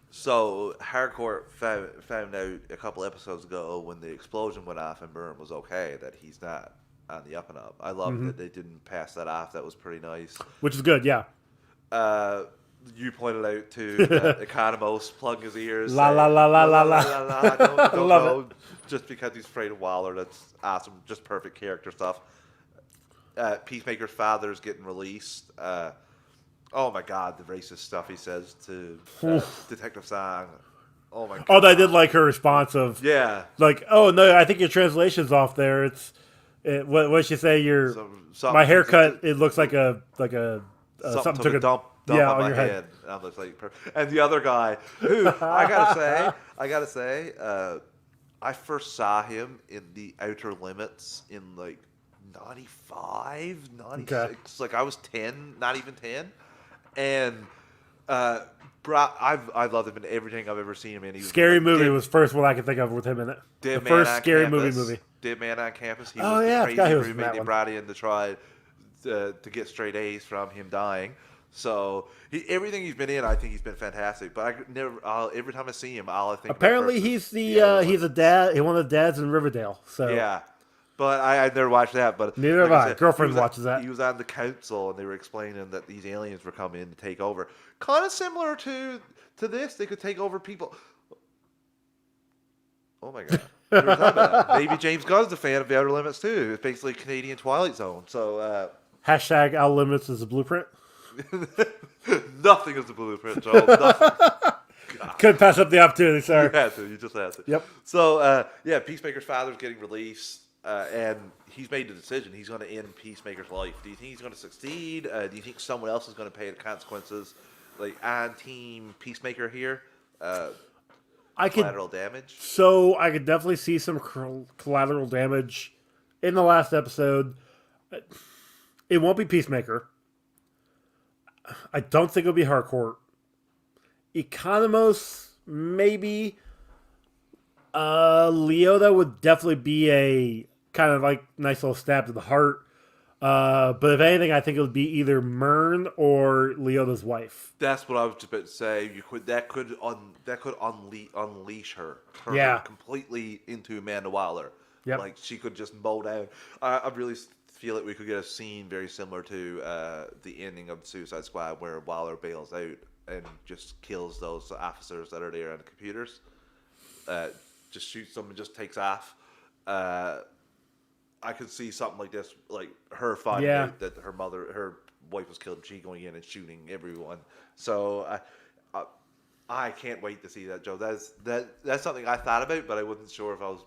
S1: So Harcourt found out a couple episodes ago when the explosion went off and Myrn was okay that he's not on the up and up. I love that they didn't pass that off. That was pretty nice.
S2: Which is good, yeah.
S1: You pointed out to Economos plugging his ears.
S2: La la la la la la.
S1: Don't know. Just because he's afraid of Waller. That's awesome. Just perfect character stuff. Peacemaker's father's getting released. Oh my God, the racist stuff he says to Detective Song. Oh my God.
S2: Oh, I did like her response of like, oh no, I think your translation's off there. What did she say? My haircut. It looks like a something took a dump
S1: on your head. I'm just like, and the other guy, who I gotta say, I first saw him in The Outer Limits in like 95, 96. Okay. Like I was 10, not even 10. And I've loved him in everything I've ever seen him in.
S2: Scary Movie was the first one I could think of with him in it. The first Scary Movie.
S1: Dead Man on Campus. He was the crazy roommate they brought in to try to get straight A's from him dying. So everything he's been in, I think he's been fantastic. But every time I see him, all I think.
S2: Apparently, he's a dad. He's one of the dads in Riverdale. So
S1: yeah. But I never watched that. But
S2: Neither have I.
S1: said,
S2: Girlfriend watches that.
S1: He was on the council, and they were explaining that these aliens were coming in to take over. Kind of similar to this. They could take over people. Oh my god. Maybe James Gunn's a fan of The Outer Limits too. It's basically Canadian Twilight Zone. So
S2: hashtag Outer Limits is a blueprint.
S1: Nothing is the blueprint, Joel. Nothing.
S2: Couldn't pass up the opportunity, sorry.
S1: You had to. You just had to.
S2: Yep.
S1: So, Peacemaker's father's getting released, and he's made the decision. He's going to end Peacemaker's life. Do you think he's going to succeed? Do you think someone else is going to pay the consequences? Like, on Team Peacemaker here? Collateral damage?
S2: So, I could definitely see some collateral damage in the last episode. It won't be Peacemaker. I don't think it'll be Harcourt. Economos, maybe. Leota would definitely be a kind of like nice little stab to the heart. But if anything, I think it would be either Myrn or Leota's wife.
S1: That's what I was just about to say. That could unleash her, turn
S2: Yeah.
S1: her completely into Amanda Waller.
S2: Yep.
S1: Like she could just mow down. I really feel like we could get a scene very similar to the ending of Suicide Squad, where Waller bails out and just kills those officers that are there on the computers. Just shoots them and just takes off. I could see something like this, like her finding out that her wife was killed, and she going in and shooting everyone. So I can't wait to see that, Joe. That's something I thought about, but I wasn't sure if I was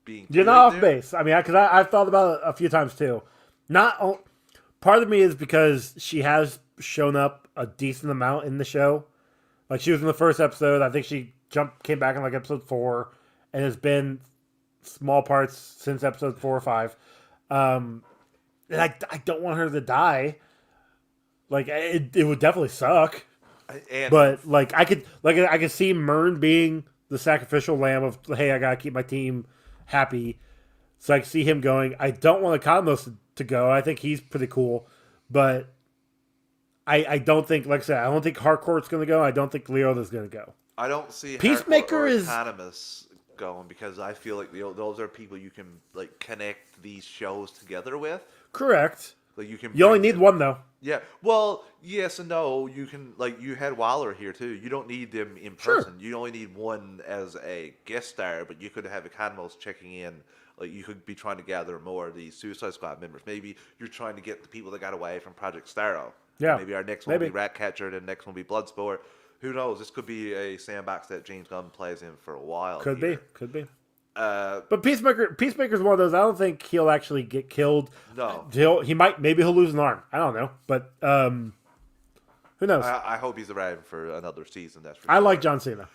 S1: being.
S2: You're not off base. I mean, because I've thought about it a few times too. Part of me is because she has shown up a decent amount in the show. Like she was in the first episode. I think she came back in like episode 4, and has been small parts since episode 4 or 5. And I don't want her to die. Like it would definitely suck. But like I could see Myrn being the sacrificial lamb of, hey, I gotta keep my team happy. So I can see him going. I don't want Economos to go. I think he's pretty cool, but I don't think, like I said, I don't think Harcourt's going to go. I don't think Leota's going to go.
S1: I don't see
S2: Peacemaker
S1: Harcourt or
S2: is
S1: Economos going, because I feel like those are people you can like connect these shows together with.
S2: Correct.
S1: Like you
S2: only need one though.
S1: Yeah. Well, yes and no. You can, like, you had Waller here too. You don't need them in person. Sure. You only need one as a guest star, but you could have Economos checking in. Like you could be trying to gather more of these Suicide Squad members. Maybe you're trying to get the people that got away from Project Starro.
S2: Yeah.
S1: Maybe our next one will be Ratcatcher, and the next one will be Bloodsport. Who knows? This could be a sandbox that James Gunn plays in for a while.
S2: Could be. But Peacemaker's one of those. I don't think he'll actually get killed.
S1: No.
S2: Maybe he'll lose an arm. I don't know. But who knows?
S1: I hope he's around for another season. That's for
S2: sure. I like John Cena.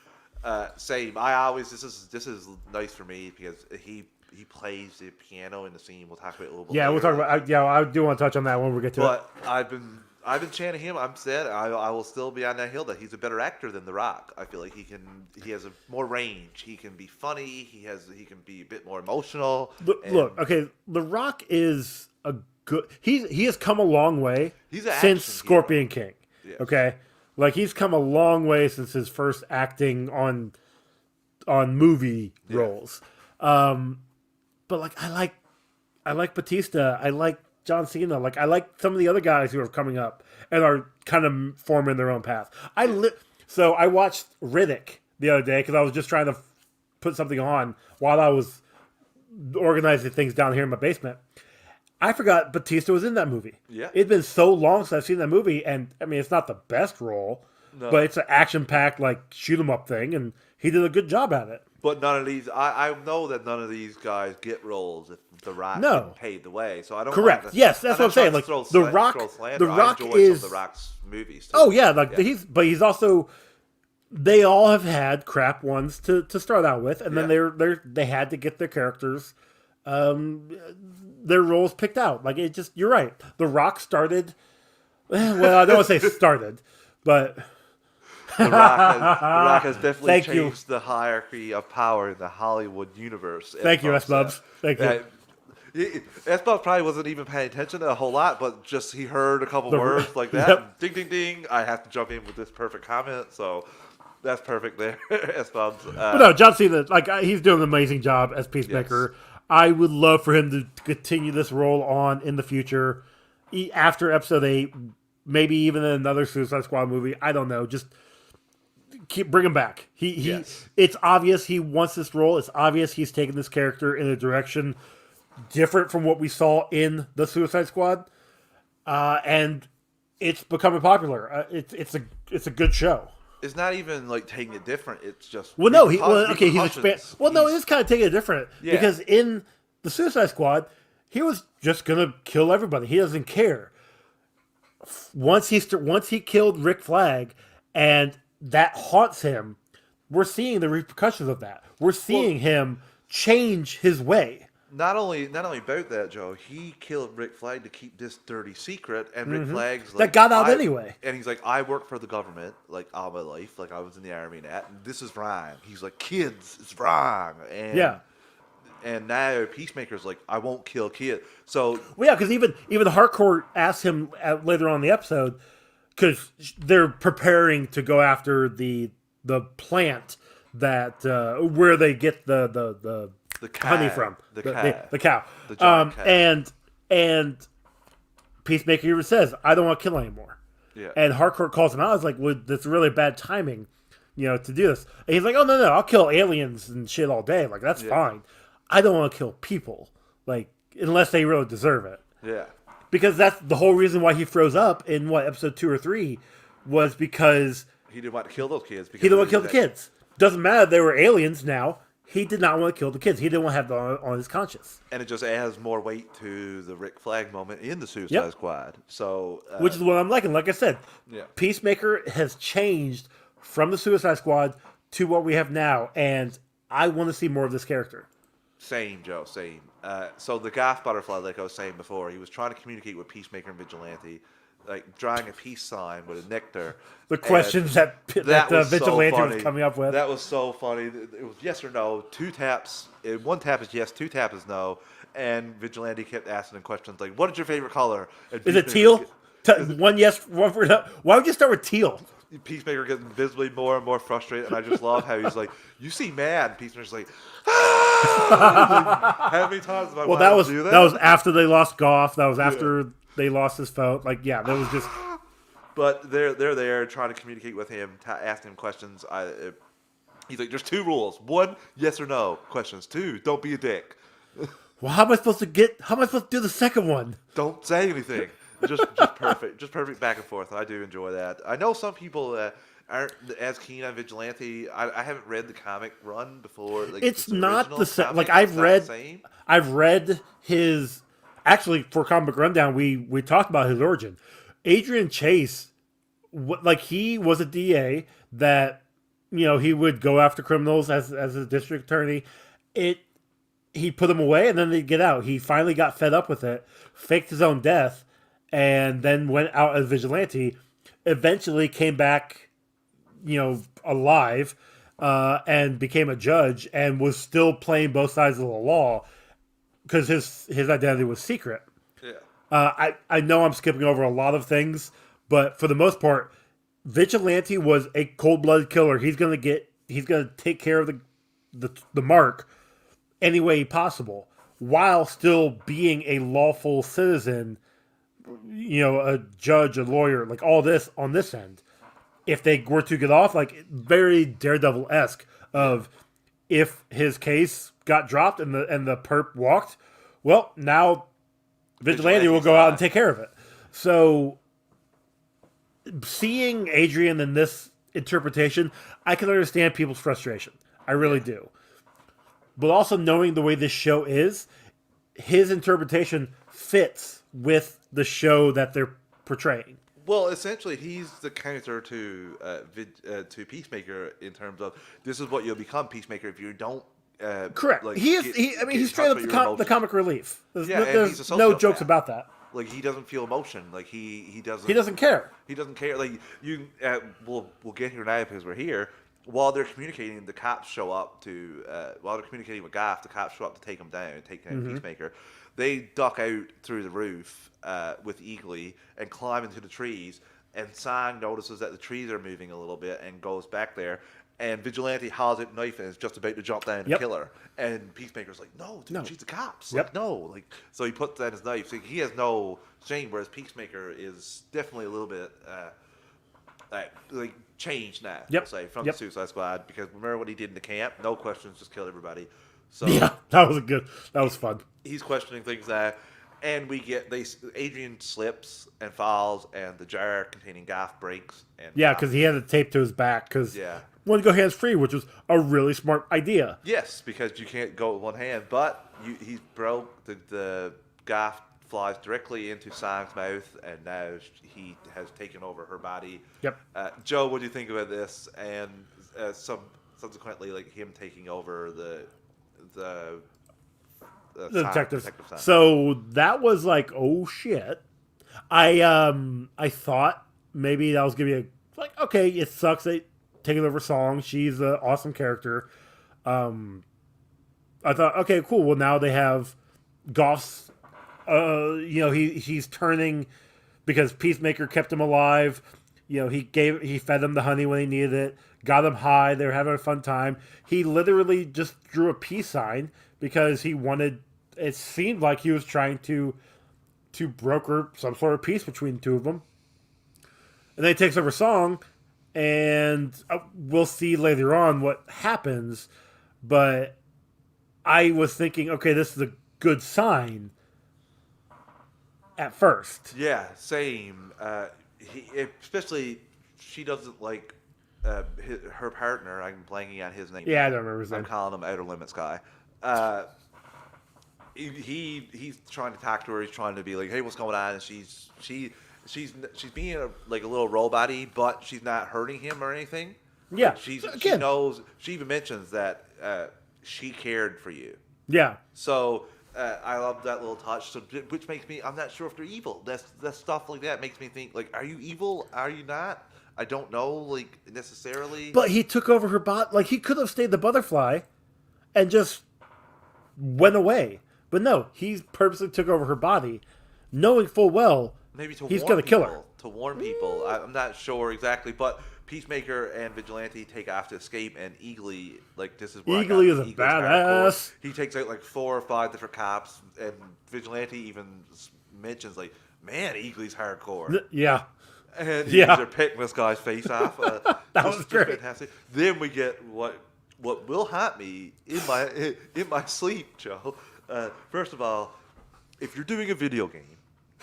S1: Same. This is nice for me because he plays the piano in the scene. We'll talk about it a little bit.
S2: Yeah,
S1: later.
S2: we'll talk about. I do want to touch on that when we get to it.
S1: But I've been chanting him. I'm said I will still be on that hill that he's a better actor than The Rock. I feel like he has a more range. He can be funny. He can be a bit more emotional.
S2: Look, okay, The Rock is a good. He has come a long way since Scorpion King. Yes. Okay, like he's come a long way since his first acting on movie roles. But like I like Batista. I like John Cena. Like I like some of the other guys who are coming up and are kind of forming their own path. So I watched Riddick the other day because I was just trying to put something on while I was organizing things down here in my basement. I forgot Batista was in that movie.
S1: Yeah,
S2: it'd been so long since I've seen that movie, and I mean it's not the best role, but it's an action-packed like shoot 'em up thing, and he did a good job at it.
S1: But none of these, I know that none of these guys get roles if The Rock paved the way. So I don't.
S2: Correct. Yes, that's what I'm saying. Like The Rock is
S1: The Rock's movies. Too.
S2: Oh yeah, like he's also. They all have had crap ones to start out with, and then they had to get their characters, their roles picked out. Like it just, you're right. The Rock started. Well, I don't want to say started, but.
S1: The Rock has definitely changed the hierarchy of power in the Hollywood universe.
S2: Thank you, S-Bubs. Thank you.
S1: S-Bubs probably wasn't even paying attention a whole lot, but just he heard a couple words like that. Yep. Ding, ding, ding. I have to jump in with this perfect comment, so that's perfect there, S-Bubs.
S2: But no, John Cena, like he's doing an amazing job as Peacemaker. I would love for him to continue this role on in the future, after episode 8, maybe even in another Suicide Squad movie. I don't know. Just bring him back.
S1: Yes.
S2: It's obvious he wants this role. It's obvious he's taking this character in a direction different from what we saw in the Suicide Squad, and it's becoming popular. It's a good show.
S1: It's not even like taking it different. It's just
S2: Well, no, he's expanding. Well, no, it is kind of taking it different because in the Suicide Squad, he was just gonna kill everybody. He doesn't care. Once he killed Rick Flag, and that haunts him. We're seeing the repercussions of that. We're seeing him change his way.
S1: Not only about that, Joe, he killed Rick Flag to keep this dirty secret, and Rick Flag's like,
S2: that got out anyway.
S1: And he's like, I work for the government, like all my life, like I was in the army and that, and this is wrong. He's like, kids, it's wrong. And and now Peacemaker's like, I won't kill kids. So
S2: because even Harcourt asked him later on in the episode, because they're preparing to go after the plant that where they get the honey from the cow.
S1: The giant cow.
S2: And Peacemaker even says, I don't want to kill anymore.
S1: Yeah.
S2: And Harcourt calls him out. I was like, well, that's really bad timing, to do this. And he's like, oh no, I'll kill aliens and shit all day. Like, that's fine. I don't want to kill people, like, unless they really deserve it.
S1: Yeah.
S2: Because that's the whole reason why he froze up in episode 2 or 3 was because
S1: he didn't want to kill those kids.
S2: He didn't want to kill the kids. Doesn't matter, they were aliens now. He did not want to kill the kids. He didn't want to have that on his conscience.
S1: And it just adds more weight to the Rick Flag moment in the Suicide Squad. So,
S2: which is what I'm liking. Like I said, Peacemaker has changed from the Suicide Squad to what we have now, and I want to see more of this character.
S1: Same, Joe, same. So the Goth Butterfly, like I was saying before, he was trying to communicate with Peacemaker and Vigilante, like drawing a peace sign with a nectar.
S2: The questions that Vigilante was coming up with.
S1: That was so funny. It was yes or no, 2 taps. 1 tap is yes, 2 taps is no. And Vigilante kept asking him questions like, what is your favorite color? And
S2: is it teal? One yes, one for no. Why would you start with teal?
S1: Peacemaker getting visibly more and more frustrated, and I just love how he's like, "You seem mad." Peacemaker's like, "Ah!" Like, how many times have I wanted to do that?
S2: That was after they lost Goff. That was after they lost his vote. Like, that was just.
S1: But they're there trying to communicate with him, asking him questions. He's like, "There's 2 rules: 1, yes or no questions. 2, don't be a dick."
S2: Well, how am I supposed to do the second one?
S1: Don't say anything. Just perfect back and forth. I do enjoy that. I know some people aren't as keen on Vigilante. I haven't read the comic run before. Like,
S2: it's not the same. Like I've read his. Actually, for Comic Rundown, we talked about his origin. Adrian Chase, he was a DA that he would go after criminals as a district attorney. He put them away and then they'd get out. He finally got fed up with it, faked his own death, and then went out as Vigilante, eventually came back, alive, and became a judge, and was still playing both sides of the law, because his identity was secret.
S1: Yeah.
S2: I know I'm skipping over a lot of things, but for the most part, Vigilante was a cold-blooded killer. He's gonna take care of the mark any way possible, while still being a lawful citizen, a judge, a lawyer, like all this on this end. If they were to get off, like very Daredevil-esque of if his case got dropped and the perp walked, well, now Vigilante will go out and take care of it. So seeing Adrian in this interpretation, I can understand people's frustration. I really do. But also knowing the way this show is, his interpretation fits with the show that they're portraying.
S1: Well, essentially, he's the counter to Peacemaker in terms of this is what you'll become, Peacemaker, if you don't.
S2: Correct. He's straight up the comic relief. There's no jokes about that.
S1: Like, he doesn't feel emotion. Like, he doesn't.
S2: He doesn't care.
S1: He doesn't care. Like, we'll get here now because we're here. While they're communicating, the cops show up to. While they're communicating with Goff, the cops show up to take him down, Peacemaker. They duck out through the roof with Eagly and climb into the trees. and Sang notices that the trees are moving a little bit and goes back there. And Vigilante hauls out a knife and is just about to jump down and
S2: Yep.
S1: kill her. And Peacemaker's like, no, dude,
S2: No.
S1: she's the cops.
S2: Yep.
S1: Like, no. Like, so he puts down his knife. So he has no shame, whereas Peacemaker is definitely a little bit like changed now,
S2: Yep.
S1: I'll say, from
S2: Yep.
S1: the Suicide Squad. Because remember what he did in the camp? No questions, just kill everybody. So
S2: Yeah, that was fun.
S1: he's questioning things there. And Adrian slips and falls, and the jar containing Gaff breaks. And
S2: Yeah, because he had a tape to his back because
S1: Yeah.
S2: wanted to go hands free, which was a really smart idea.
S1: Yes, because you can't go with one hand, but he broke the Gaff flies directly into Sam's mouth, and now he has taken over her body.
S2: Yep.
S1: Joe, what do you think about this? And subsequently, like him taking over the
S2: Detectives.
S1: Sam.
S2: So that was like, oh shit. I thought maybe that was gonna be like, okay, it sucks that taking over Song. She's an awesome character. I thought, okay, cool. Well, now they have Goff's. He's turning because Peacemaker kept him alive. He fed him the honey when he needed it. Got him high. They were having a fun time. He literally just drew a peace sign because he wanted. It seemed like he was trying to broker some sort of peace between the two of them. And then he takes over Song, and we'll see later on what happens. But I was thinking, okay, this is a good sign at first.
S1: Yeah, same. Especially she doesn't like her partner. I'm blanking on his name.
S2: Yeah, I don't remember his name.
S1: I'm calling him Outer Limits guy. He's trying to talk to her. He's trying to be like, hey, what's going on? And she's being a little robot-y, but she's not hurting him or anything.
S2: Yeah,
S1: Like, she knows. She even mentions that she cared for you.
S2: Yeah.
S1: So I love that little touch. So, which makes me, I'm not sure if they're evil. That stuff like that makes me think, like, are you evil? Are you not? I don't know, like, necessarily.
S2: But he took over her bot. Like, he could have stayed the butterfly and just went away. But no, he purposely took over her body, knowing full well
S1: Maybe
S2: he's
S1: warn
S2: going to kill
S1: people,
S2: her.
S1: To warn people. I'm not sure exactly, but Peacemaker and Vigilante take off to escape, and Eagly, like, this is where
S2: Eagly is a
S1: Eagly's
S2: badass.
S1: hardcore. He takes out like 4 or 5 different cops, and Vigilante even mentions, like, man, Eagly's hardcore.
S2: Yeah.
S1: And
S2: Yeah.
S1: they're picking this guy's face off.
S2: That was great.
S1: Fantastic. Then we get what will haunt me in my sleep, Joe. First of all, if you're doing a video game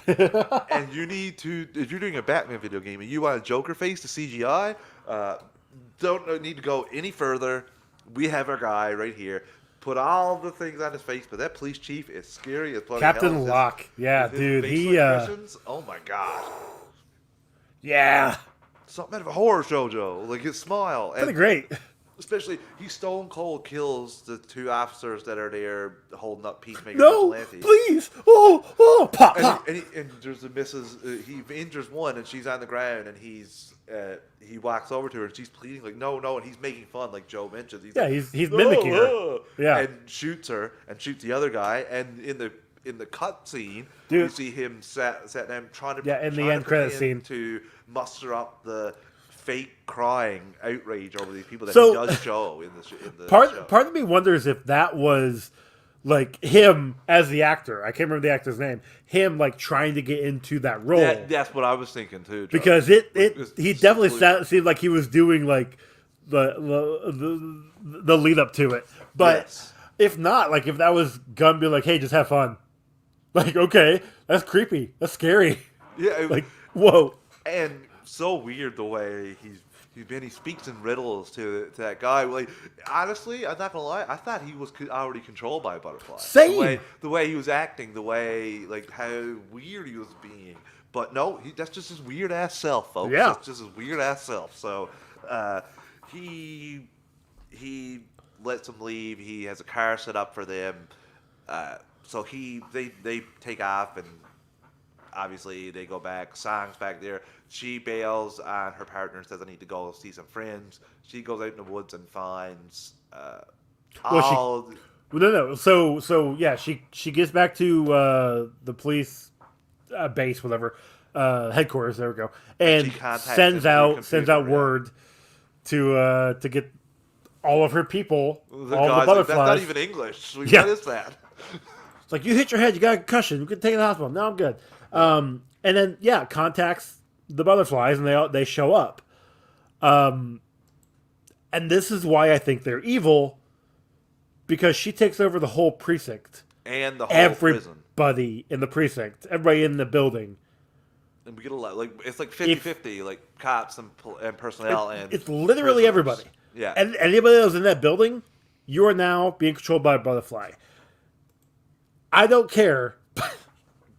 S1: and if you're doing a Batman video game and you want a Joker face to CGI, don't need to go any further. We have our guy right here. Put all the things on his face, but that police chief is scary as bloody
S2: Captain
S1: hell.
S2: Locke. Yeah,
S1: His
S2: dude.
S1: facial expressions, oh my god.
S2: Yeah.
S1: Something out of a horror show, Joe. Like his smile.
S2: Pretty great.
S1: Especially, he stone cold kills the 2 officers that are there holding up Peacemaker.
S2: No,
S1: Vigilante.
S2: please. Oh, pop, pop.
S1: And there's a missus. He injures one, and she's on the ground, and he walks over to her, and she's pleading like, no, and he's making fun, like Joe mentioned.
S2: He's mimicking her. Yeah.
S1: And shoots her, and shoots the other guy, and in the cut scene,
S2: Dude.
S1: you see him sat down trying to
S2: in the end credit scene
S1: to muster up the fake crying outrage over these people that
S2: So-
S1: he does show in the show.
S2: Part of me wonders if that was like him as the actor. I can't remember the actor's name. Him like trying to get into that role.
S1: That's what I was thinking too, Joe.
S2: Because he definitely seemed like he was doing like the lead up to it. But
S1: Yes.
S2: if not, like if that was Gunn be like, hey, just have fun. Like, okay, that's creepy. That's scary.
S1: Yeah,
S2: Like, whoa.
S1: and so weird the way he speaks in riddles to that guy. Like, honestly, I'm not gonna lie, I thought he was already controlled by a butterfly.
S2: Same.
S1: The way he was acting, the way like how weird he was being. But no, that's just his weird ass self, folks.
S2: Yeah.
S1: That's just his weird ass self. So he lets them leave. He has a car set up for them. So they take off, and obviously they go back. Song's back there. She bails on her partner and says, I need to go see some friends. She goes out in the woods and finds
S2: No. So yeah, she gets back to the police base, whatever. headquarters. There we go, and
S1: She contacts
S2: sends
S1: him through
S2: out sends out
S1: computer, yeah.
S2: word to get all of her people, all the
S1: guy's like,
S2: butterflies.
S1: that's not even English. Like,
S2: Yeah.
S1: what is that?
S2: It's like, you hit your head, you got a concussion. We can take you to the hospital. No, I'm good. And then contacts the butterflies, and they show up. And this is why I think they're evil, because she takes over the whole precinct.
S1: And the whole prison.
S2: Everybody in the precinct, everybody in the building.
S1: And we get a lot. Like, it's like 50-50, like cops and personnel. And
S2: it's literally
S1: prisoners.
S2: everybody.
S1: Yeah.
S2: And anybody that was in that building, you are now being controlled by a butterfly. I don't care.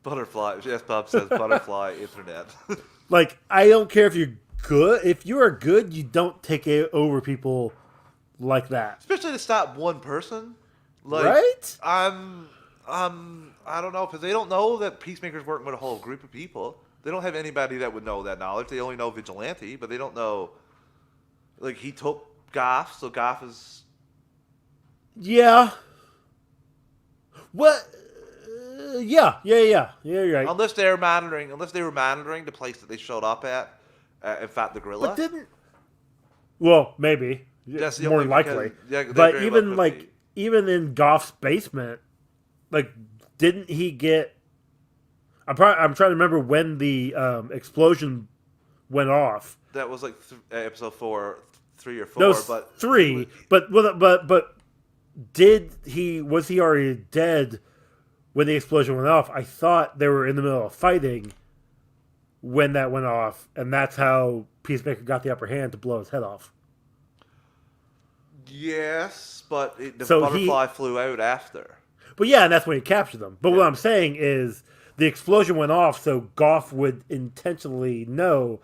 S1: Butterfly. Yes, Bob says butterfly internet.
S2: Like, I don't care if you're good. If you are good, you don't take over people like that.
S1: Especially to stop one person. Like,
S2: right?
S1: I don't know, because they don't know that Peacemaker's working with a whole group of people. They don't have anybody that would know that knowledge. They only know Vigilante, but they don't know. Like, he took Goff, so Goff is.
S2: Yeah. What? Yeah. You're right.
S1: Unless they were monitoring the place that they showed up at, and fought the gorilla.
S2: But didn't. Well, maybe.
S1: That's the
S2: more
S1: only
S2: likely.
S1: they
S2: But
S1: very
S2: even
S1: well could be.
S2: even in Goff's basement, like, didn't he get? I'm trying to remember when the explosion went off.
S1: That was like episode 3 or 4.
S2: No, it was
S1: but
S2: 3. But was he already dead when the explosion went off? I thought they were in the middle of fighting when that went off, and that's how Peacemaker got the upper hand to blow his head off.
S1: Yes, but the
S2: So
S1: butterfly flew out after.
S2: But yeah, and that's when he captured them. But what I'm saying is the explosion went off, so Goff would intentionally know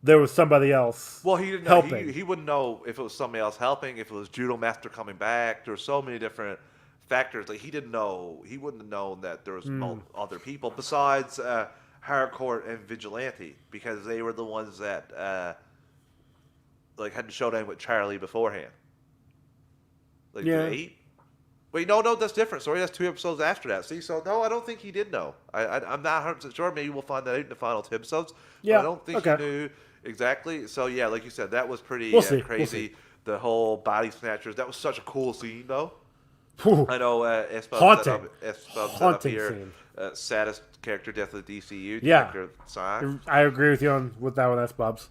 S2: there was somebody else.
S1: Well, he didn't
S2: helping.
S1: Know. He wouldn't know if it was somebody else helping, if it was Judo Master coming back. There were so many different factors. Like, he didn't know. He wouldn't have known that there was other people besides Harcourt and Vigilante, because they were the ones that had the showdown with Charlie beforehand. Like,
S2: Yeah.
S1: 8. Wait, no, that's different. Sorry, that's 2 episodes after that. See, so no, I don't think he did know. I'm not 100% sure. Maybe we'll find that out in the final 2 episodes.
S2: Yeah,
S1: But I don't think he knew exactly. So yeah, like you said, that was pretty
S2: We'll
S1: crazy.
S2: see.
S1: The whole body snatchers. That was such a cool scene, though.
S2: Whew.
S1: I know Espub
S2: Haunting.
S1: set up
S2: Haunting
S1: here.
S2: scene.
S1: Saddest character death of the DCU.
S2: Yeah.
S1: Sign.
S2: I agree with you with that one. That's Bubs.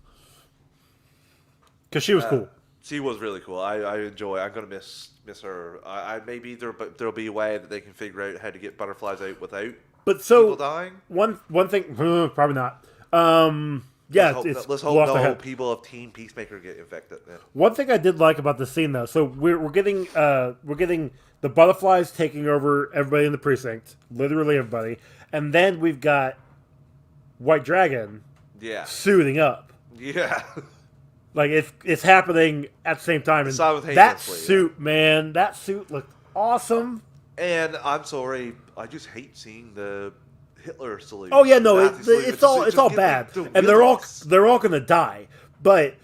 S2: Because she was cool.
S1: She was really cool. I enjoy. I'm gonna miss her. Maybe there'll be a way that they can figure out how to get butterflies out without
S2: But so
S1: people dying.
S2: one thing, probably not. Yeah,
S1: Let's
S2: blow
S1: hope
S2: off the
S1: no
S2: head.
S1: people of Team Peacemaker get infected. Yeah.
S2: One thing I did like about the scene, though, so we're getting the butterflies taking over everybody in the precinct, literally everybody, and then we've got White Dragon
S1: Yeah.
S2: suiting up.
S1: Yeah.
S2: Like, it's happening at the same time. And
S1: Simultaneously,
S2: that suit, man, that suit looked awesome.
S1: And I'm sorry, I just hate seeing the Hitler salute.
S2: Oh yeah, no,
S1: Nazi salute.
S2: it's all
S1: Just
S2: bad,
S1: give me
S2: and
S1: willingness.
S2: they're all gonna die. But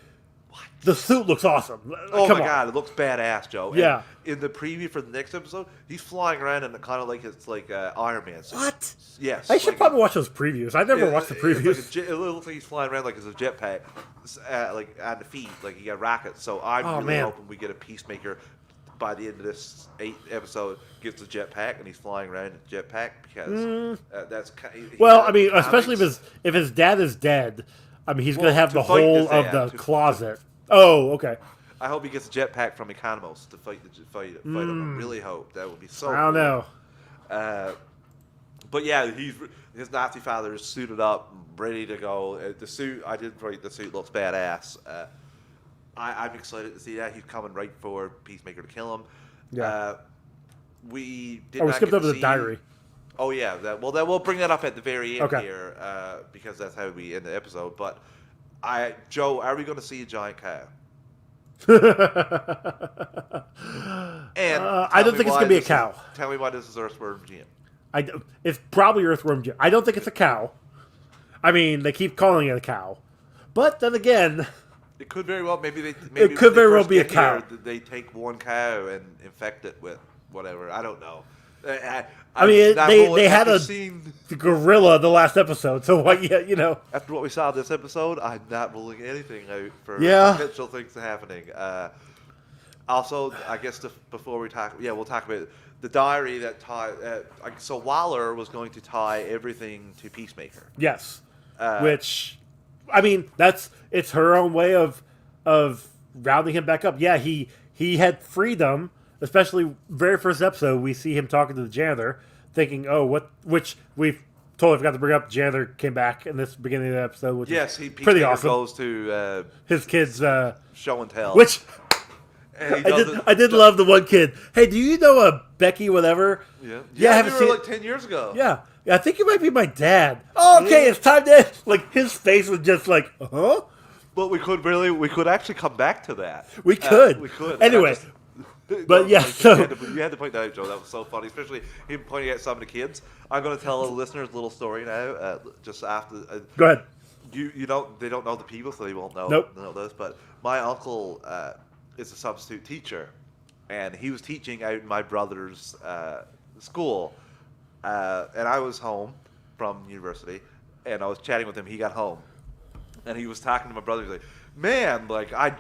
S2: the suit looks awesome.
S1: Oh
S2: Come
S1: my
S2: on.
S1: god, it looks badass, Joe.
S2: Yeah.
S1: And in the preview for the next episode, he's flying around in kind of like it's like Iron Man suit.
S2: What?
S1: Yes.
S2: I should probably watch those previews. I never watched the previews.
S1: It looks like he's flying around like it's a jetpack, like on the feet, like he got rockets. So I'm really
S2: man.
S1: hoping we get a Peacemaker by the end of this 8th episode, gets the jetpack and he's flying around in the jetpack, because that's
S2: Well, I mean, especially if his dad is dead, I mean, he's gonna have
S1: to
S2: the
S1: fight
S2: whole
S1: his
S2: of
S1: dad,
S2: the closet. Oh, okay.
S1: I hope he gets a jetpack from Economos to fight him. I really hope that would be so.
S2: I don't
S1: cool.
S2: know.
S1: But yeah, his Nazi father is suited up, ready to go. The suit, I did write. The suit looks badass. I'm excited to see that. He's coming right for Peacemaker to kill him.
S2: Yeah.
S1: We
S2: skipped over the diary.
S1: Oh yeah, we'll bring that up at the very end
S2: Okay.
S1: here, because that's how we end the episode. But Joe, are we going to see a giant cow? And
S2: I don't think it's gonna be a cow.
S1: Tell me why this is Earthworm Jim.
S2: It's probably Earthworm Jim. I don't think it's a cow. I mean, they keep calling it a cow, but then again,
S1: It could very well. Maybe
S2: It could very well be a
S1: first get
S2: cow.
S1: here, they take one cow and infect it with whatever. I don't know.
S2: I mean, they had
S1: seen
S2: the gorilla the last episode, so what? Yeah, you know.
S1: After what we saw this episode, I'm not ruling anything out for potential things happening. Also, I guess before we talk, we'll talk about the diary that so Waller was going to tie everything to Peacemaker.
S2: Yes, which, I mean, it's her own way of rounding him back up. Yeah, he had freedom, especially very first episode. We see him talking to the janitor, thinking, "Oh, what?" Which we totally forgot to bring up. The janitor came back in this beginning of the episode, which is pretty awesome.
S1: Goes to
S2: his kids'
S1: show and tell,
S2: which. I did love the one kid. Hey, do you know a Becky whatever?
S1: Yeah. I haven't seen her like 10 years ago.
S2: Yeah, I think you might be my dad. Oh, okay, it's time to like his face was just like, huh?
S1: But we could actually come back to that.
S2: We could. Anyway. But yeah, so
S1: you had to point that out, Joe. That was so funny, especially him pointing at some of the kids. I'm going to tell the listeners a little story now. Just after.
S2: Go ahead.
S1: You don't. They don't know the people, so they won't know.
S2: Nope.
S1: Know this. But my uncle is a substitute teacher, and he was teaching out in my brother's school, and I was home from university, and I was chatting with him. He got home, and he was talking to my brother. He's like, "Man, like I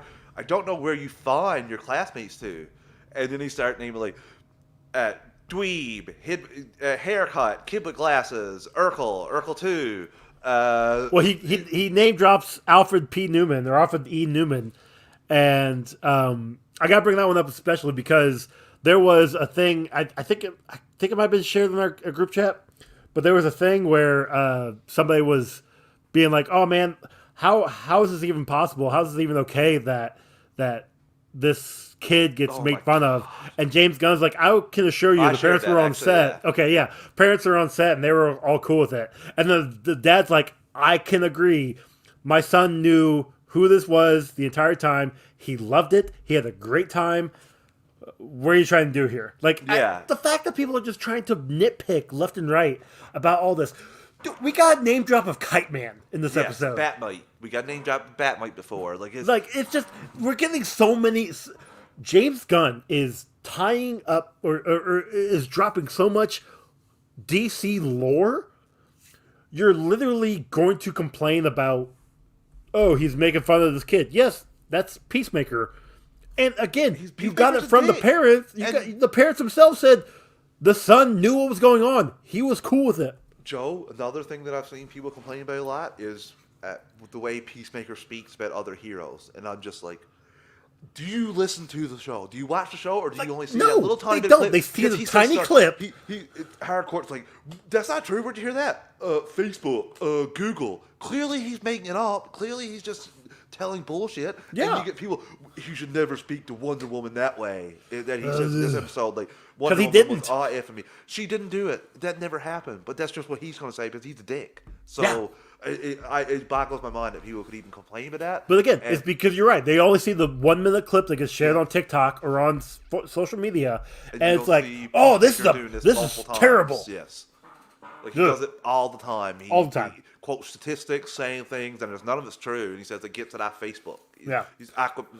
S1: don't know where you find your classmates to," and then he started naming like, dweeb, haircut, kid with glasses, Urkel 2.
S2: Well, he name drops Alfred P. Newman or Alfred E. Newman. And I got to bring that one up especially because there was a thing. I think it might have been shared in our group chat, but there was a thing where somebody was being like, "Oh man, how is this even possible? How is this even okay that this kid gets made fun of?" And James Gunn's like, "I can assure you, the parents were on set. Yeah. Okay, yeah, parents are on set, and they were all cool with it." And the dad's like, "I can agree. My son knew who this was the entire time. He loved it. He had a great time. What are you trying to do here?" Like, the fact that people are just trying to nitpick left and right about all this. Dude, we got a name drop of Kite Man in this episode.
S1: Batmite. We got name drop Batmite before.
S2: It's just, we're getting so many. James Gunn is tying up or is dropping so much DC lore. You're literally going to complain about, "Oh, he's making fun of this kid." Yes, that's Peacemaker. And again, you got it from the parents. The parents themselves said the son knew what was going on. He was cool with it.
S1: Joe, another thing that I've seen people complain about a lot is the way Peacemaker speaks about other heroes. And I'm just like, do you listen to the show? Do you watch the show, or do you only see that little tiny bit of clip?
S2: They see the tiny clip.
S1: Hardcore's like, "That's not true. Where'd you hear that?" Facebook, Google. Clearly he's making it up. Clearly he's just telling bullshit.
S2: Yeah.
S1: And you get people, "You should never speak to Wonder Woman that way." That he says in this episode, like, Wonder Woman was effing me. She didn't do it. That never happened. But that's just what he's going to say because he's a dick. So it boggles my mind that people could even complain about that.
S2: But again, it's because you're right. They only see the 1 minute clip that gets shared on TikTok or on social media, and it's like, "Oh, this is terrible."
S1: Yes, like he does it all the time. He quotes statistics, saying things, and there's none of it's true. And he says it gets it off Facebook. He's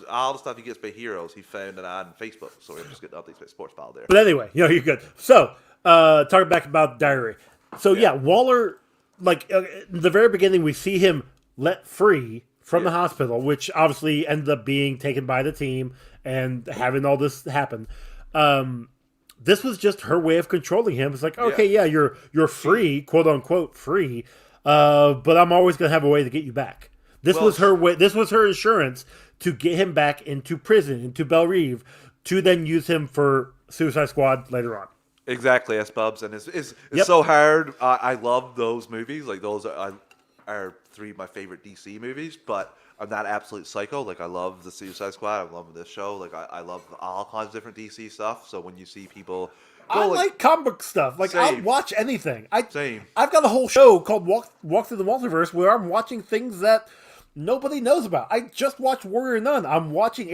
S1: all the stuff he gets by heroes. He found it on Facebook. So we're just getting updates about Sports Pile there.
S2: But anyway, you're good. So talking back about Diary. So Waller. Like, in the very beginning, we see him let free from the hospital, which obviously ended up being taken by the team and having all this happen. This was just her way of controlling him. It's like, okay, you're free, quote unquote free, but I'm always going to have a way to get you back. This was her way. This was her insurance to get him back into prison, into Belle Reve, to then use him for Suicide Squad later on.
S1: Exactly, S. Bubs, and it's so hard. I love those movies. Like, those are three of my favorite DC movies, but I'm not absolute psycho. Like, I love the Suicide Squad. I love this show. Like, I love all kinds of different DC stuff. So when you see people
S2: I like comic book stuff. Like,
S1: same.
S2: I'll watch anything.
S1: Same. I've
S2: got a whole show called Walk Through the Multiverse where I'm watching things that nobody knows about. I just watched Warrior Nun. I'm watching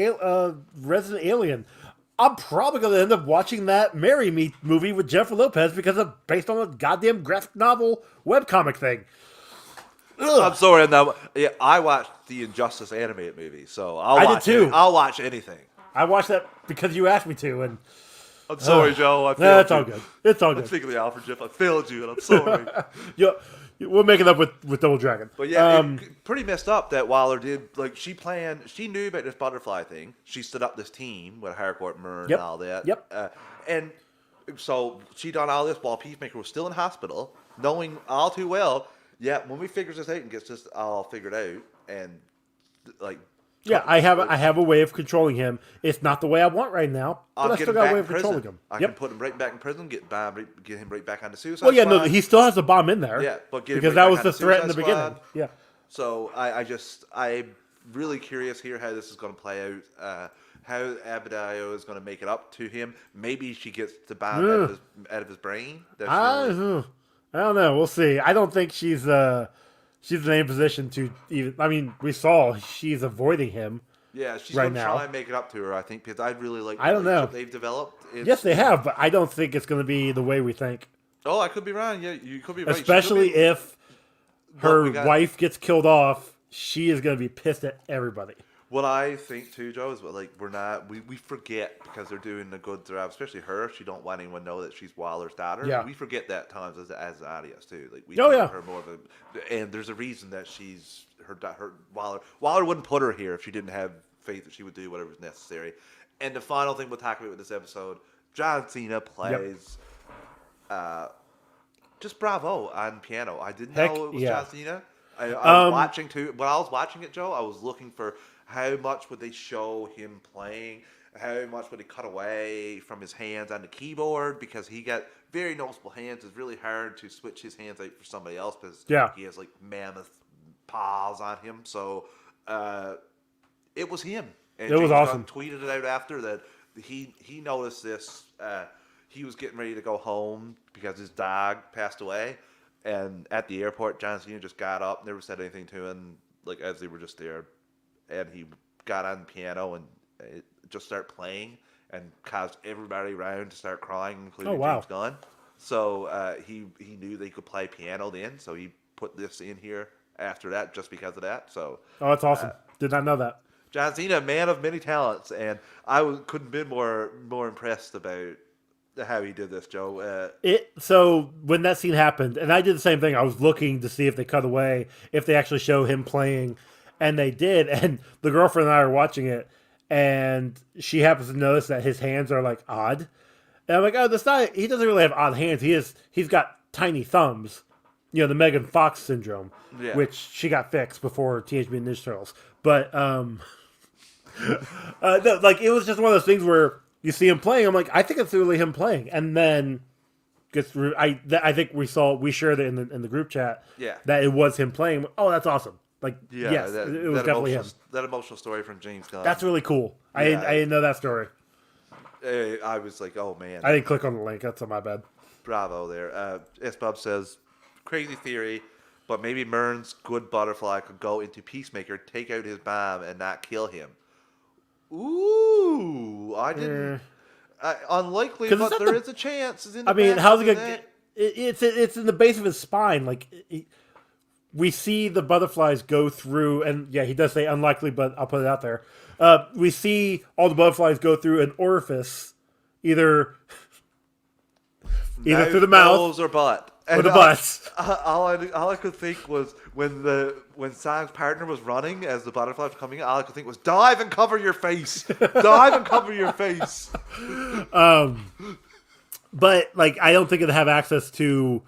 S2: Resident Alien. I'm probably going to end up watching that Marry Me movie with Jennifer Lopez because it's based on a goddamn graphic novel webcomic thing. Ugh.
S1: I'm sorry. I watched the Injustice animated movie, so I'll watch anything.
S2: I watched that because you asked me to, and
S1: I'm sorry, Joe. I failed
S2: No, it's
S1: you.
S2: all good. It's all
S1: I'm
S2: good.
S1: speaking of the Alfred Jiff. I failed you, and I'm sorry.
S2: We'll make it up with Double Dragon.
S1: But yeah, pretty messed up that Waller did. Like, she knew about this butterfly thing. She stood up this team with Harcourt, Myrn, and all that.
S2: Yep.
S1: And so she done all this while Peacemaker was still in hospital, knowing all too well, when we figures this out and gets this all figured out, and like...
S2: Yeah, I have a way of controlling him. It's not the way I want right now, but I still got a way of controlling him.
S1: I can put him right back in prison, get him right back onto Suicide
S2: Well, yeah,
S1: Squad.
S2: no, he still has a bomb in there.
S1: Yeah, but
S2: because that was the threat in the beginning. Yeah.
S1: So I'm really curious here how this is going to play out. How Abigail is going to make it up to him. Maybe she gets the bomb out of his brain.
S2: I don't know. We'll see. I don't think she's in any position to even. I mean, we saw she's avoiding him.
S1: Yeah, she's
S2: right
S1: going to
S2: now.
S1: try and make it up to her, I think, because I really like the
S2: I don't know.
S1: relationship they've developed.
S2: Yes, they have, but I don't think it's going to be the way we think.
S1: Oh, I could be wrong. Yeah, you could be right.
S2: Especially if her wife gets killed off, she is going to be pissed at everybody.
S1: What I think too, Joe, is we forget because they're doing a good job, especially her. She don't want anyone to know that she's Waller's daughter. Yeah. We forget that times as an audience too. Like we her more of and there's a reason that she's her Waller. Waller wouldn't put her here if she didn't have faith that she would do whatever was necessary. And the final thing we'll talk about with this episode, John Cena plays just bravo on piano. I didn't know it was John Cena. I was watching too. When I was watching it, Joe, I was looking for how much would they show him playing, how much would he cut away from his hands on the keyboard, because he got very noticeable hands. It's really hard to switch his hands out for somebody else because he has like mammoth paws on him. So it was him. And
S2: it was awesome.
S1: Tweeted it out after that he noticed this. He was getting ready to go home because his dog passed away. And at the airport, John Cena just got up, never said anything to him, like as they were just there. And he got on the piano and just started playing and caused everybody around to start crying, including James Gunn. So he knew they could play piano then, so he put this in here after that just because of that. So
S2: that's awesome. Did not know that.
S1: John Cena, man of many talents, and I couldn't be more impressed about how he did this, Joe.
S2: So when that scene happened, and I did the same thing, I was looking to see if they cut away, if they actually show him playing, and they did. And the girlfriend and I are watching it, and she happens to notice that his hands are like odd. And I'm like, oh, that's not. He doesn't really have odd hands. He's got tiny thumbs. You know, the Megan Fox syndrome, which she got fixed before Teenage Mutant Ninja Turtles. But no, like it was just one of those things where you see him playing. I'm like, I think it's really him playing, and then I think we shared it in the group chat.
S1: Yeah,
S2: that it was him playing. Oh, that's awesome. Like, yes, it was definitely him.
S1: That emotional story from James Gunn.
S2: That's really cool. I didn't know that story.
S1: I was like, oh man.
S2: I didn't click on the link. That's on my bad.
S1: Bravo there. S-Bub says, crazy theory, but maybe Myrn's good butterfly could go into Peacemaker, take out his bomb, and not kill him. Ooh, I didn't. Unlikely, but there is a chance.
S2: I mean, how's it going? It's in the base of his spine. Like, we see the butterflies go through, and yeah, he does say unlikely, but I'll put it out there. We see all the butterflies go through an orifice, either through the mouth
S1: or butt.
S2: Or the butt.
S1: All I could think was when Sam's partner was running as the butterflies were coming in, all I could think was dive and cover your face. Dive and cover your face.
S2: But like I don't think it'd have access to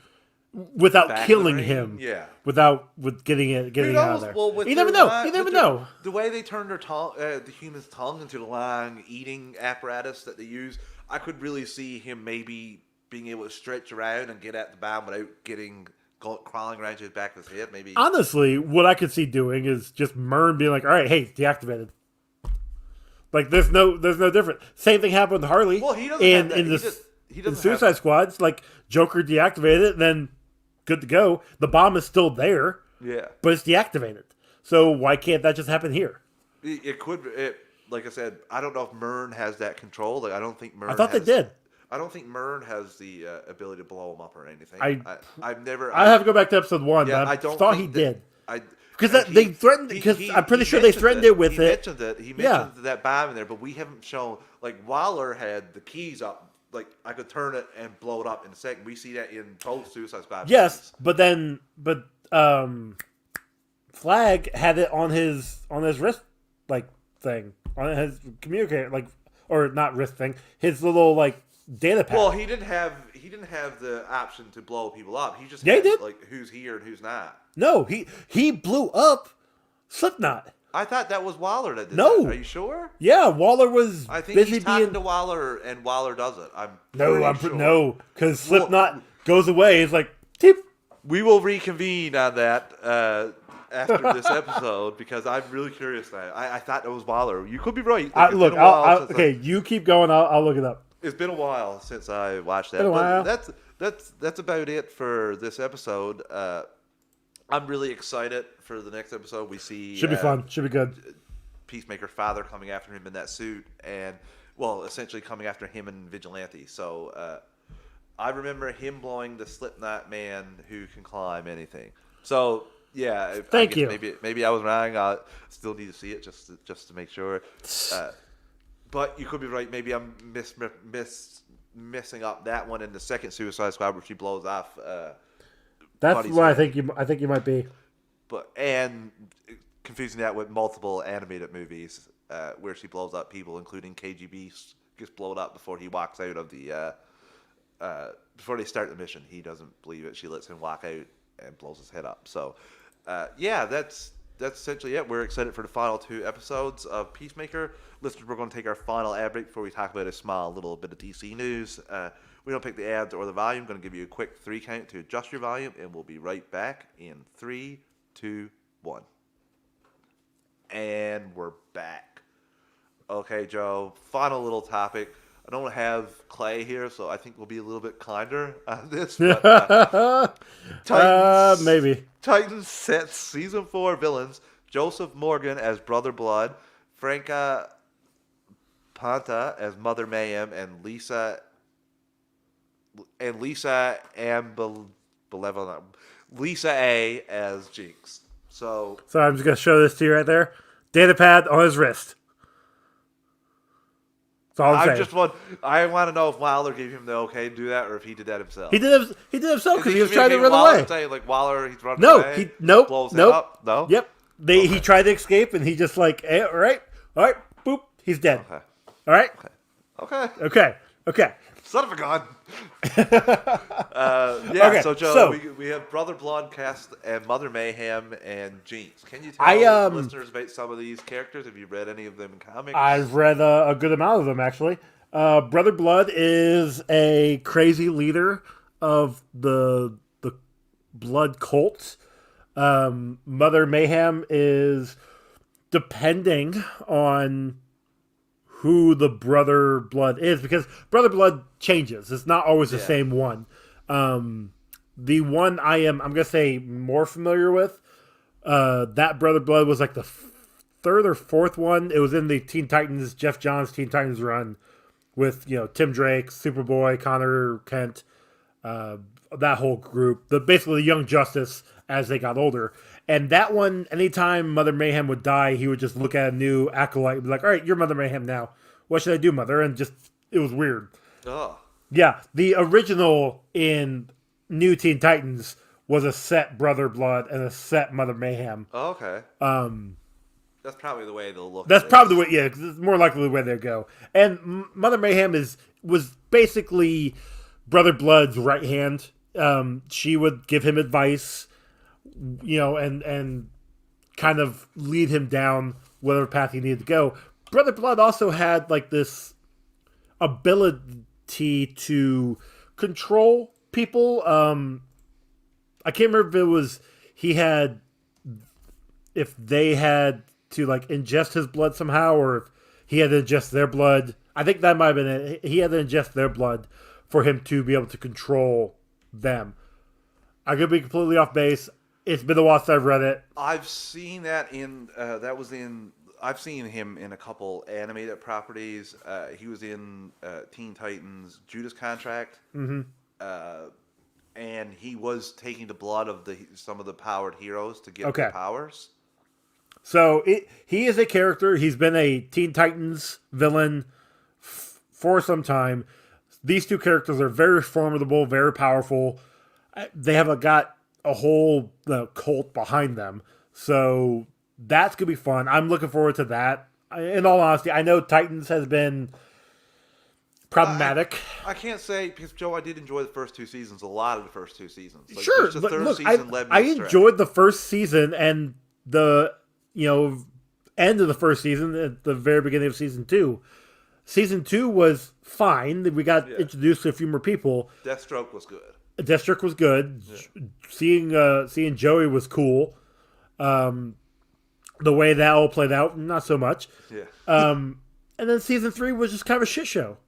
S2: without killing him.
S1: Yeah.
S2: With getting it out of there.
S1: Well,
S2: you never know. You never know.
S1: The way they turned their tongue, the human's tongue into the long eating apparatus that they use, I could really see him maybe being able to stretch around and get at the bomb without crawling around to his back of his head. Maybe.
S2: Honestly, what I could see doing is just Myrn being like, "All right, hey, it's deactivated." Like there's no different. Same thing happened with Harley.
S1: Well, he doesn't.
S2: He doesn't. Suicide Squad's like Joker deactivated it, then good to go. The bomb is still there.
S1: Yeah,
S2: but it's deactivated. So why can't that just happen here?
S1: It could. Like I said, I don't know if Myrn has that control. Like I don't think Myrn.
S2: I thought they did.
S1: I don't think Myrn has the ability to blow him up or anything. I've never.
S2: I have to go back to episode 1.
S1: Yeah,
S2: I thought he did.
S1: Because
S2: they threatened. Because I'm pretty sure they threatened it with
S1: it. He mentioned that bomb in there, but we haven't shown. Like Waller had the keys up like I could turn it and blow it up in a second. We see that in both Suicide Squad
S2: Yes,
S1: movies.
S2: but Flag had it on his wrist like thing on his communicator like or not wrist thing his little like data pad.
S1: Well, he didn't have the option to blow people up. He just
S2: Yeah, he
S1: had
S2: did.
S1: like who's here and who's not.
S2: No, he blew up Slipknot.
S1: I thought that was Waller that did
S2: No.
S1: that. Are you sure?
S2: Yeah, Waller was
S1: I think
S2: busy
S1: he's talking
S2: being
S1: to Waller, and Waller does it.
S2: sure. No, because
S1: Well,
S2: Slipknot goes away. It's like teep.
S1: we will reconvene on that after this episode because I'm really curious now. I thought it was Waller. You could be right. Like,
S2: Look, okay, you keep going. I'll look it up.
S1: It's been a while since I watched that.
S2: Been a while.
S1: But that's about it for this episode. I'm really excited for the next episode. We see
S2: Should be fun. Should be good.
S1: Peacemaker father coming after him in that suit, and well, essentially coming after him and Vigilante. So I remember him blowing the Slipknot man who can climb anything. So yeah,
S2: Thank you.
S1: Maybe I was wrong. I still need to see it just to make sure. But you could be right. Maybe I'm messing up that one in the second Suicide Squad where she blows off.
S2: That's what I think you might be.
S1: And confusing that with multiple animated movies where she blows up people, including KGB gets blown up before he walks out of the before they start the mission. He doesn't believe it. She lets him walk out and blows his head up. So yeah, that's essentially it. We're excited for the final 2 episodes of Peacemaker. Listeners, we're going to take our final ad break before we talk about a small little bit of DC news. We don't pick the ads or the volume. Going to give you a quick 3 count to adjust your volume, and we'll be right back in 3, 2, 1. And we're back. Okay, Joe, final little topic. I don't have Clay here, so I think we'll be a little bit kinder on this. But, Titans,
S2: maybe.
S1: Titans sets season 4 villains: Joseph Morgan as Brother Blood, Franca Panta as Mother Mayhem, and Lisa A as Jinx. So
S2: I'm just gonna show this to you right there. Data pad on his wrist. That's all I'm saying.
S1: I want to know if Wilder gave him the okay to do that, or if he did that himself.
S2: He did himself because he was trying to run away.
S1: Saying, like Waller, he's running
S2: No,
S1: away.
S2: Nope.
S1: Up. No.
S2: Yep. He tried to escape and he just like, hey, all right, boop, he's dead.
S1: Okay.
S2: All right.
S1: Okay. Son of a gun. Yeah.
S2: Okay,
S1: So Joe, we have Brother Blood cast and Mother Mayhem and Jinx. Can you tell listeners about some of these characters? Have you read any of them in comics?
S2: I've read a good amount of them actually. Brother Blood is a crazy leader of the Blood cult. Mother Mayhem is depending on who the Brother Blood is, because Brother Blood changes. It's not always the same one. The one I'm gonna say more familiar with, that Brother Blood was like the 3rd or 4th one. It was in the Teen Titans, Jeff Johns Teen Titans run with Tim Drake, Superboy, Connor Kent, that whole group. Basically the Young Justice as they got older. And that one, anytime Mother Mayhem would die, he would just look at a new acolyte and be like, all right, you're Mother Mayhem now. What should I do, Mother? And it was weird.
S1: Oh.
S2: Yeah, the original in New Teen Titans was a set Brother Blood and a set Mother Mayhem.
S1: Oh, okay. That's probably the way they'll look.
S2: That's probably the way, yeah, because it's more likely the way they'll go. And Mother Mayhem was basically Brother Blood's right hand. She would give him advice, and kind of lead him down whatever path he needed to go. Brother Blood also had like this ability to control people. I can't remember if if they had to like ingest his blood somehow, or if he had to ingest their blood. I think that might have been it. He had to ingest their blood for him to be able to control them. I could be completely off base. It's been a while since I've read it.
S1: I've seen that I've seen him in a couple animated properties. He was in Teen Titans Judas Contract.
S2: Mm-hmm.
S1: And he was taking the blood of some of the powered heroes to get their powers.
S2: So he is a character. He's been a Teen Titans villain for some time. these two characters are very formidable, very powerful. They have got a whole cult behind them, so that's gonna be fun. I'm looking forward to that. In all honesty, I know Titans has been problematic.
S1: I can't say because Joe, I did enjoy the first two seasons. A lot of the first two seasons. Like,
S2: Sure,
S1: the
S2: but
S1: third
S2: look,
S1: season led me
S2: I
S1: astray.
S2: enjoyed the first season and the end of the first season at the very beginning of season 2. Season 2 was fine. We got introduced to a few more people.
S1: Deathstroke was good.
S2: Deathstroke was good. Yeah. Seeing Joey was cool. The way that all played out, not so much.
S1: Yeah.
S2: And then season 3 was just kind of a shit show.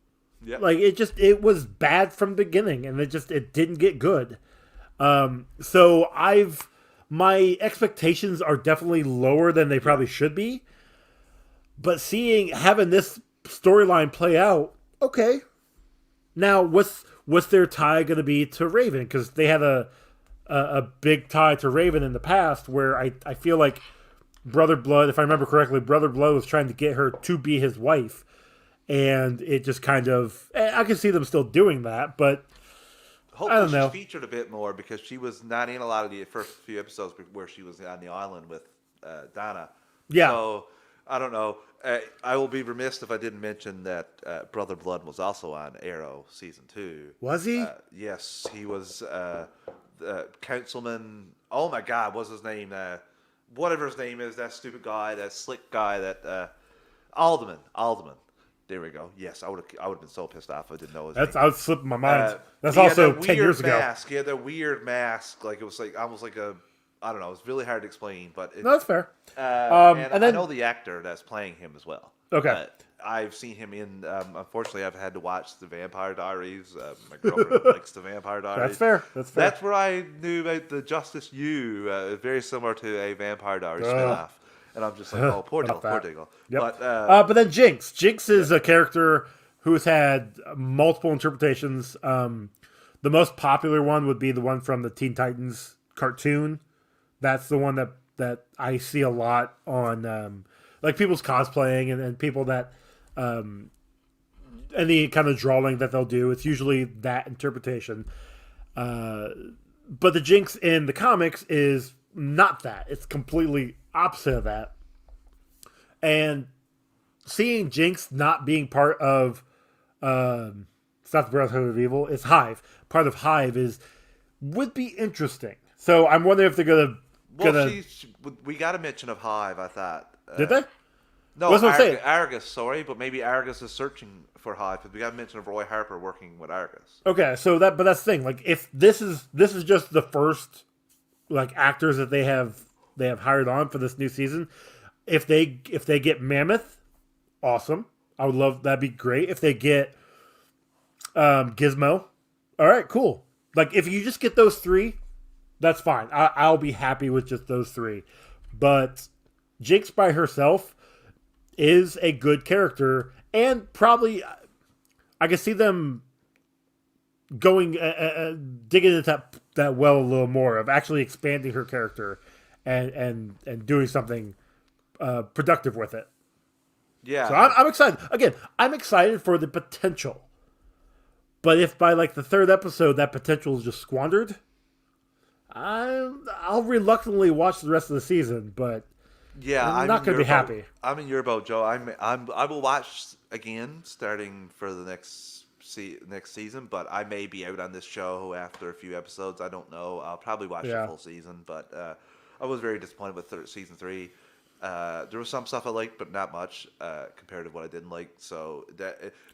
S1: Yeah.
S2: Like it was bad from the beginning, and it didn't get good. So my expectations are definitely lower than they probably should be. But having this storyline play out, okay. Now, what's their tie going to be to Raven? Because they had a big tie to Raven in the past, where I feel like Brother Blood, if I remember correctly, Brother Blood was trying to get her to be his wife, and it just kind of, I can see them still doing that, but
S1: hopefully
S2: I don't know.
S1: She's featured a bit more because she was not in a lot of the first few episodes where she was on the island with Donna.
S2: Yeah.
S1: So I don't know. I will be remiss if I didn't mention that Brother Blood was also on Arrow season 2.
S2: Was he?
S1: Yes, he was Councilman. Oh my God, what's his name? Whatever his name is, that stupid guy, that slick guy, that Alderman. There we go. Yes, I would have been so pissed off if I didn't know his name.
S2: I was slipping my mind. That's also 10 years ago.
S1: He had that weird mask, like it was like almost like a, I don't know. It's really hard to explain, but
S2: No, that's fair.
S1: and I know the actor that's playing him as well.
S2: Okay.
S1: I've seen him in. Unfortunately, I've had to watch the Vampire Diaries. My girlfriend likes the Vampire Diaries.
S2: That's fair.
S1: That's where I knew about the Justice U. Very similar to a Vampire Diaries spinoff. And I'm just like, oh, poor Diggle.
S2: Yep. But then Jinx. Jinx is a character who's had multiple interpretations. The most popular one would be the one from the Teen Titans cartoon. That's the one that I see a lot on like people's cosplaying and people that any kind of drawing that they'll do. It's usually that interpretation. But the Jinx in the comics is not that. It's completely opposite of that. And seeing Jinx not being part of it's not the Brotherhood of Evil, it's Hive. Part of Hive would be interesting. So I'm wondering if they're gonna
S1: we got a mention of Hive, I thought.
S2: Did they?
S1: No,
S2: What's what I'm saying?
S1: Argus, sorry, but maybe Argus is searching for Hive, because we got a mention of Roy Harper working with Argus.
S2: Okay, so but that's the thing. Like, if this is just the first like actors that they have hired on for this new season, if they get Mammoth, awesome. I would love, that'd be great. If they get Gizmo, all right, cool. Like, if you just get those 3, that's fine. I'll be happy with just those 3. But Jinx by herself is a good character, and probably I can see them going digging into that well a little more, of actually expanding her character and doing something productive with it.
S1: Yeah.
S2: So I'm excited. Again, I'm excited for the potential. But if by like the 3rd episode that potential is just squandered, I'll reluctantly watch the rest of the season. But
S1: yeah,
S2: I'm not going to be happy.
S1: I'm in your boat, Joe. I will watch again starting for the next season, but I may be out on this show after a few episodes. I don't know. I'll probably watch the full season, but I was very disappointed with season 3. There was some stuff I liked, but not much compared to what I didn't like. So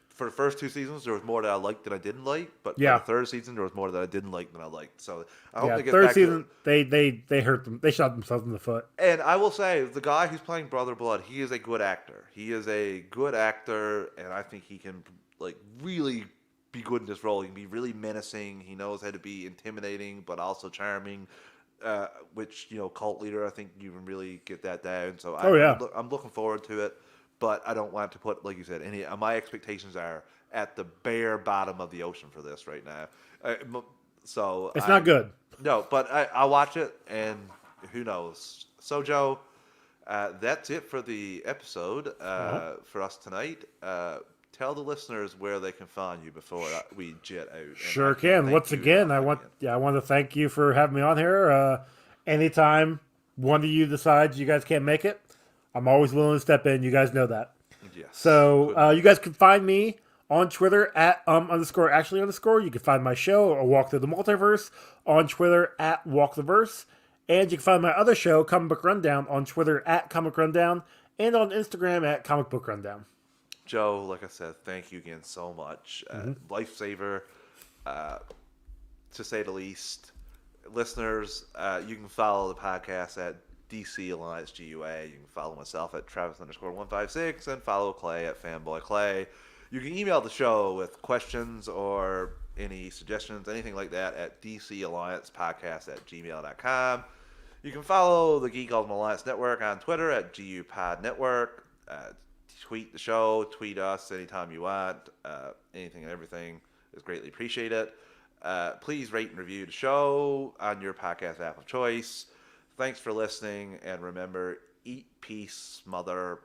S1: for the first 2 seasons, there was more that I liked than I didn't like. But for the 3rd season, there was more that I didn't like than I liked. So I hope they get
S2: 3rd
S1: back
S2: season,
S1: to
S2: they hurt them. They shot themselves in the foot.
S1: And I will say, the guy who's playing Brother Blood, he is a good actor. He is a good actor, and I think he can like really be good in this role. He can be really menacing. He knows how to be intimidating, but also charming. Which, cult leader, I think you can really get that down. So I'm looking forward to it, but I don't want to put, like you said, my expectations are at the bare bottom of the ocean for this right now. So
S2: it's not good.
S1: No, but I'll watch it, and who knows. So, Joe, that's it for the episode for us tonight. tell the listeners where they can find you before we jet out. And
S2: Sure
S1: I can't
S2: can.
S1: thank
S2: Once
S1: you
S2: again,
S1: enough again.
S2: I want to thank you for having me on here. Anytime one of you decides you guys can't make it, I'm always willing to step in. You guys know that.
S1: Yes.
S2: So you guys can find me on Twitter at underscore Ashley underscore. You can find my show, A Walk Through the Multiverse, on Twitter at WalkTheVerse. And you can find my other show, Comic Book Rundown, on Twitter at Comic Rundown and on Instagram at Comic Book Rundown.
S1: Joe, like I said, thank you again so much. Lifesaver, to say the least. Listeners, you can follow the podcast at DC Alliance GUA. You can follow myself at Travis_156 and follow Clay at Fanboy Clay. You can email the show with questions or any suggestions, anything like that, at DCAlliancePodcast@gmail.com. You can follow the Geek Ultimate Alliance Network on Twitter at GUPodNetwork. Tweet the show, tweet us anytime you want. Anything and everything is greatly appreciated. Please rate and review the show on your podcast app of choice. Thanks for listening, and remember, eat peace, mother